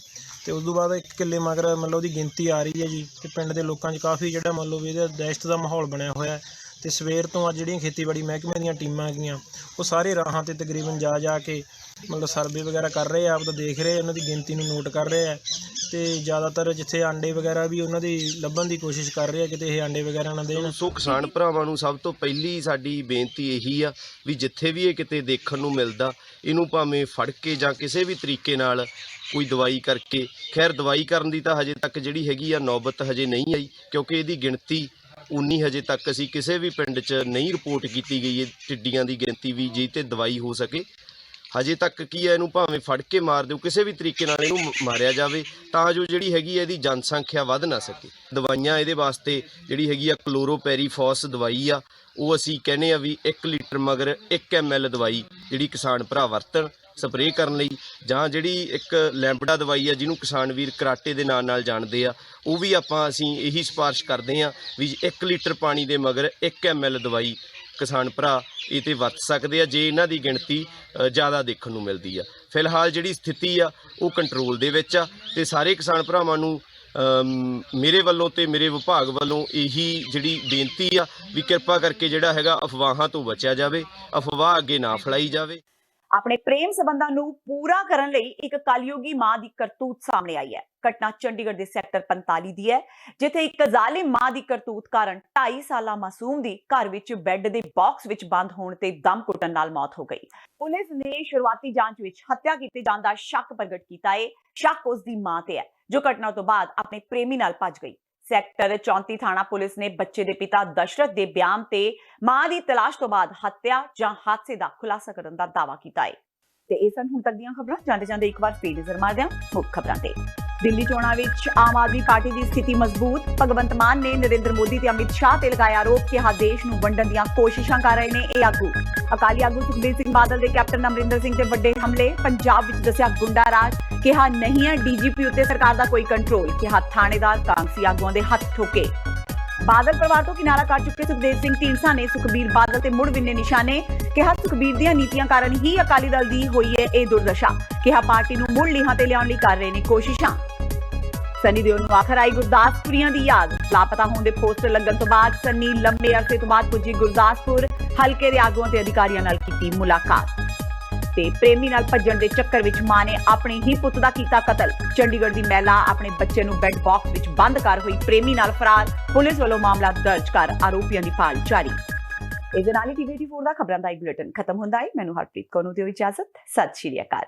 ਤੇ ਉਸ ਤੋਂ ਬਾਅਦ 1 ਕਿੱਲੇ ਮਗਰ ਮਤਲਬ ਉਹਦੀ ਗਿਣਤੀ ਆ ਰਹੀ ਹੈ ਜੀ। ਤੇ ਪਿੰਡ ਦੇ ਲੋਕਾਂ 'ਚ ਕਾਫੀ ਜਿਹੜਾ ਮੰਨ ਲਓ ਵੀ ਇਹਦਾ ਦਹਿਸ਼ਤ ਦਾ ਮਾਹੌਲ ਬਣਿਆ ਹੋਇਆ। ਤੇ ਸਵੇਰ ਤੋਂ ਅੱਜ ਜਿਹੜੀਆਂ ਖੇਤੀਬਾੜੀ ਮਹਿਕਮੇ ਦੀਆਂ ਟੀਮਾਂ ਹੈਗੀਆਂ, ਉਹ ਸਾਰੇ ਰਾਹਾਂ ਤੇ ਤਕਰੀਬਨ ਜਾ ਕੇ ਮਤਲਬ ਸਰਵੇ ਵਗੈਰਾ ਕਰ ਰਹੇ ਆ, ਆਪਦਾ ਦੇਖ ਰਹੇ, ਉਹਨਾਂ ਦੀ ਗਿਣਤੀ ਨੂੰ ਨੋਟ ਕਰ ਰਹੇ ਆ। ਤੇ ਜ਼ਿਆਦਾਤਰ ਜਿੱਥੇ ਆਂਡੇ ਵਗੈਰਾ ਵੀ ਉਹਨਾਂ ਦੀ ਲੱਭਣ ਦੀ ਕੋਸ਼ਿਸ਼ ਕਰ ਰਹੇ ਆ, ਕਿਤੇ ਇਹ ਆਂਡੇ ਵਗੈਰਾ ਨਾ ਦੇਣ। ਸੋ ਕਿਸਾਨ ਭਰਾਵਾਂ ਨੂੰ ਸਭ ਤੋਂ ਪਹਿਲੀ ਸਾਡੀ ਬੇਨਤੀ ਇਹੀ ਆ ਵੀ ਜਿੱਥੇ ਵੀ ਇਹ ਕਿਤੇ ਦੇਖਣ ਨੂੰ ਮਿਲਦਾ, ਇਹਨੂੰ ਭਾਵੇਂ ਫੜ ਕੇ ਜਾਂ ਕਿਸੇ ਵੀ ਤਰੀਕੇ ਨਾਲ ਕੋਈ ਦਵਾਈ ਕਰਕੇ, ਖੈਰ ਦਵਾਈ ਕਰਨ ਦੀ ਤਾਂ ਹਜੇ ਤੱਕ ਜਿਹੜੀ ਹੈਗੀ ਆ ਨੌਬਤ ਹਜੇ ਨਹੀਂ ਆਈ, ਕਿਉਂਕਿ ਇਹਦੀ ਗਿਣਤੀ ਉਨੀ ਹਜੇ ਤੱਕ ਅਸੀਂ ਕਿਸੇ ਵੀ ਪਿੰਡ 'ਚ ਨਹੀਂ ਰਿਪੋਰਟ ਕੀਤੀ ਗਈ ਹੈ ਟਿੱਡੀਆਂ ਦੀ ਗਿਣਤੀ ਵੀ, ਜੀ ਤੇ ਦਵਾਈ ਹੋ ਸਕੇ। ਹਜੇ ਤੱਕ ਕੀ ਹੈ, ਇਹਨੂੰ ਭਾਵੇਂ ਫੜ ਕੇ ਮਾਰ ਦਿਓ, ਕਿਸੇ ਵੀ ਤਰੀਕੇ ਨਾਲ ਇਹਨੂੰ ਮਾਰਿਆ ਜਾਵੇ ਤਾਂ ਜੋ ਜਿਹੜੀ ਹੈਗੀ ਇਹਦੀ ਜਨਸੰਖਿਆ ਵੱਧ ਨਾ ਸਕੇ। ਦਵਾਈਆਂ ਇਹਦੇ ਵਾਸਤੇ ਜਿਹੜੀ ਹੈਗੀ ਆ ਕਲੋਰੋਪੈਰੀਫੋਸ ਦਵਾਈ ਆ, ਉਹ ਅਸੀਂ ਕਹਿੰਦੇ ਆ ਵੀ 1 ਲੀਟਰ ਮਗਰ 1 ml ਦਵਾਈ ਜਿਹੜੀ ਕਿਸਾਨ ਭਰਾ ਵਰਤਣ ਸਪਰੇਅ ਕਰਨ ਲਈ। ਜਾਂ ਜਿਹੜੀ ਇੱਕ ਲੈਂਬਡਾ ਦਵਾਈ ਆ ਜਿਹਨੂੰ ਕਿਸਾਨ ਵੀਰ ਕਰਾਟੇ ਦੇ ਨਾਂ ਨਾਲ ਜਾਣਦੇ ਆ, ਉਹ ਵੀ ਅਸੀਂ ਇਹੀ ਸਿਫਾਰਿਸ਼ ਕਰਦੇ ਹਾਂ ਵੀ 1 ਲੀਟਰ ਪਾਣੀ ਦੇ ਮਗਰ 1 ml ਦਵਾਈ ਕਿਸਾਨ ਭਰਾ ਇਹ ਤੇ ਵਰਤ ਸਕਦੇ ਆ ਜੇ ਇਹਨਾਂ ਦੀ ਗਿਣਤੀ ਜ਼ਿਆਦਾ ਦੇਖਣ ਨੂੰ ਮਿਲਦੀ ਆ। ਫਿਲਹਾਲ ਜਿਹੜੀ ਸਥਿਤੀ ਆ ਉਹ ਕੰਟਰੋਲ ਦੇ ਵਿੱਚ ਆ ਤੇ ਸਾਰੇ ਕਿਸਾਨ ਭਰਾਵਾਂ ਨੂੰ ਮੇਰੇ ਵੱਲੋਂ ਤੇ ਮੇਰੇ ਵਿਭਾਗ ਵੱਲੋਂ ਇਹੀ ਜਿਹੜੀ ਬੇਨਤੀ ਆ ਵੀ ਕਿਰਪਾ ਕਰਕੇ ਜਿਹੜਾ ਹੈਗਾ ਅਫਵਾਹਾਂ ਤੋਂ ਬਚਿਆ ਜਾਵੇ, ਅਫਵਾਹ ਅੱਗੇ ਨਾ ਫੈਲਾਈ ਜਾਵੇ। ਆਪਣੇ ਪ੍ਰੇਮ ਸੰਬੰਧਾਂ ਨੂੰ ਪੂਰਾ ਕਰਨ ਲਈ ਇੱਕ ਕਲਯੁਗੀ ਮਾਂ ਦੀ ਕਰਤੂਤ ਸਾਹਮਣੇ ਆਈ ਹੈ। ਘਟਨਾ ਚੰਡੀਗੜ੍ਹ ਦੇ ਸੈਕਟਰ 45 ਦੀ ਹੈ, ਜਿੱਥੇ ਇੱਕ ਜ਼ਾਲਿਮ ਮਾਂ ਦੀ ਕਰਤੂਤ ਕਾਰਨ 2.5 ਸਾਲਾ ਮਾਸੂਮ ਦੀ ਘਰ ਵਿੱਚ ਬੈੱਡ ਦੇ ਬਾਕਸ ਵਿੱਚ ਬੰਦ ਹੋਣ ਤੇ ਦਮ ਘੁੱਟਣ ਨਾਲ ਮੌਤ ਹੋ ਗਈ। ਪੁਲਿਸ ਨੇ ਸ਼ੁਰੂਆਤੀ ਜਾਂਚ ਵਿੱਚ ਹੱਤਿਆ ਕੀਤੇ ਜਾਣ ਦਾ ਸ਼ੱਕ ਪ੍ਰਗਟ ਕੀਤਾ ਹੈ। ਸ਼ੱਕ ਉਸ ਦੀ ਮਾਂ ਤੇ ਹੈ, ਜੋ ਘਟਨਾ ਤੋਂ ਬਾਅਦ ਆਪਣੇ ਪ੍ਰੇਮੀ ਨਾਲ ਭੱਜ ਗਈ। ਸੈਕਟਰ 34 ਥਾਣਾ ਪੁਲਿਸ ਨੇ ਬੱਚੇ ਦੇ ਪਿਤਾ ਦਸ਼ਰਥ ਦੇ ਬਿਆਨ ਤੇ ਮਾਂ ਦੀ ਤਲਾਸ਼ ਤੋਂ ਬਾਅਦ ਹੱਤਿਆ ਜਾਂ ਹਾਦਸੇ ਦਾ ਖੁਲਾਸਾ ਕਰਨ ਦਾ ਦਾਅਵਾ ਕੀਤਾ ਹੈ। ਤੇ ਇਹ ਸਨ ਹੁਣ ਤੱਕ ਦੀਆਂ ਖਬਰਾਂ। ਜਾਂਦੇ ਜਾਂਦੇ ਇੱਕ ਵਾਰ ਫੇਰ ਨਜ਼ਰ ਮਾਰਦੇ ਹਾਂ ਮੁੱਖ ਖਬਰਾਂ ਤੇ। ਦਿੱਲੀ ਚੋਣਾਂ ਵਿੱਚ ਆਮ ਆਦਮੀ ਪਾਰਟੀ ਦੀ ਸਥਿਤੀ ਮਜ਼ਬੂਤ। ਭਗਵੰਤ ਮਾਨ ਨੇ ਨਰਿੰਦਰ ਮੋਦੀ ਤੇ ਅਮਿਤ ਸ਼ਾਹ ਤੇ ਲਗਾਇਆ ਆਰੋਪ ਕਿ ਦੇਸ਼ ਨੂੰ ਵੰਡਣ ਦੀਆਂ ਕੋਸ਼ਿਸ਼ਾਂ ਕਰ ਰਹੇ ਨੇ ਇਹ ਆਗੂ। ਅਕਾਲੀ ਆਗੂ ਸੁਖਬੀਰ ਸਿੰਘ ਬਾਦਲ ਦੇ ਕੈਪਟਨ ਅਮਰਿੰਦਰ ਸਿੰਘ ਤੇ ਵੱਡੇ ਹਮਲੇ। ਪੰਜਾਬ ਵਿੱਚ ਦੱਸਿਆ ਗੁੰਡਾ ਰਾਜ। ਕਿਹਾ ਨਹੀਂ ਹੈ ਡੀਜੀਪੀ ਉੱਤੇ ਸਰਕਾਰ ਦਾ ਕੋਈ ਕੰਟਰੋਲ। ਕਿਹਾ ਥਾਣੇਦਾਰ ਕਾਂਗਰਸੀ ਆਗੂਆਂ ਦੇ ਹੱਥ ਠੋਕੇ। ਬਾਦਲ ਪਰਿਵਾਰ ਤੋਂ ਕਿਨਾਰਾ ਕਰ ਚੁੱਕੇ ਸੁਖਦੇਵ ਸਿੰਘ ਢੀਂਡਸਾ ਨੇ ਸੁਖਬੀਰ ਬਾਦਲ ਤੇ ਮੁੜ ਵਿੰਨੇ ਨਿਸ਼ਾਨੇ। ਕਿਹਾ ਸੁਖਬੀਰ ਦੀਆਂ ਨੀਤੀਆਂ ਕਾਰਨ ਹੀ ਅਕਾਲੀ ਦਲ ਦੀ ਹੋਈ ਹੈ ਇਹ ਦੁਰਦਸ਼ਾ। ਕਿਹਾ ਪਾਰਟੀ ਨੂੰ ਮੁੜ ਲੀਹਾਂ ਤੇ ਲਿਆਉਣ ਲਈ ਕਰ ਰਹੇ ਨੇ ਕੋਸ਼ਿਸ਼ਾਂ। ਸਨੀ ਦਿਓਲ ਨੂੰ ਆਖਰ ਆਈ ਗੁਰਦਾਸਪੁਰੀਆਂ ਦੀ ਯਾਦ। ਲਾਪਤਾ ਹੋਣ ਦੇ ਪੋਸਟਰ ਲੱਗਣ ਤੋਂ ਬਾਅਦ ਸਨੀ ਲੰਬੇ ਅਰਸੇ ਤੋਂ ਬਾਅਦ ਪੁੱਜੀ ਗੁਰਦਾਸਪੁਰ। ਹਲਕੇ ਦੇ ਆਗੂਆਂ ਤੇ ਅਧਿਕਾਰੀਆਂ ਨਾਲ ਕੀਤੀ ਮੁਲਾਕਾਤ। ਤੇ ਪ੍ਰੇਮੀ ਨਾਲ ਭੱਜਣ ਦੇ ਚੱਕਰ ਵਿੱਚ ਮਾਂ ਨੇ ਆਪਣੇ ਹੀ ਪੁੱਤ ਦਾ ਕੀਤਾ ਕਤਲ। ਚੰਡੀਗੜ੍ਹ ਦੀ ਮਹਿਲਾ ਆਪਣੇ ਬੱਚੇ ਨੂੰ ਬੈੱਡ ਬਾਕਸ ਵਿੱਚ ਬੰਦ ਕਰ ਹੋਈ ਪ੍ਰੇਮੀ ਨਾਲ ਫਰਾਰ। ਪੁਲਿਸ ਵੱਲੋਂ ਮਾਮਲਾ ਦਰਜ ਕਰ ਆਰੋਪੀਆਂ ਦੀ ਭਾਲ ਜਾਰੀ। ਇਸ ਦੇ ਨਾਲ ਹੀ TV 84 ਦਾ ਖਬਰਾਂ ਦਾ ਬੁਲੇਟਿਨ ਖਤਮ ਹੁੰਦਾ ਹੈ। ਮੈਨੂੰ ਹਰਪ੍ਰੀਤ ਕੌਰ ਨੂੰ ਦਿਓ ਇਜਾਜ਼ਤ। ਸਤਿ ਸ਼੍ਰੀ ਅਕਾਲ।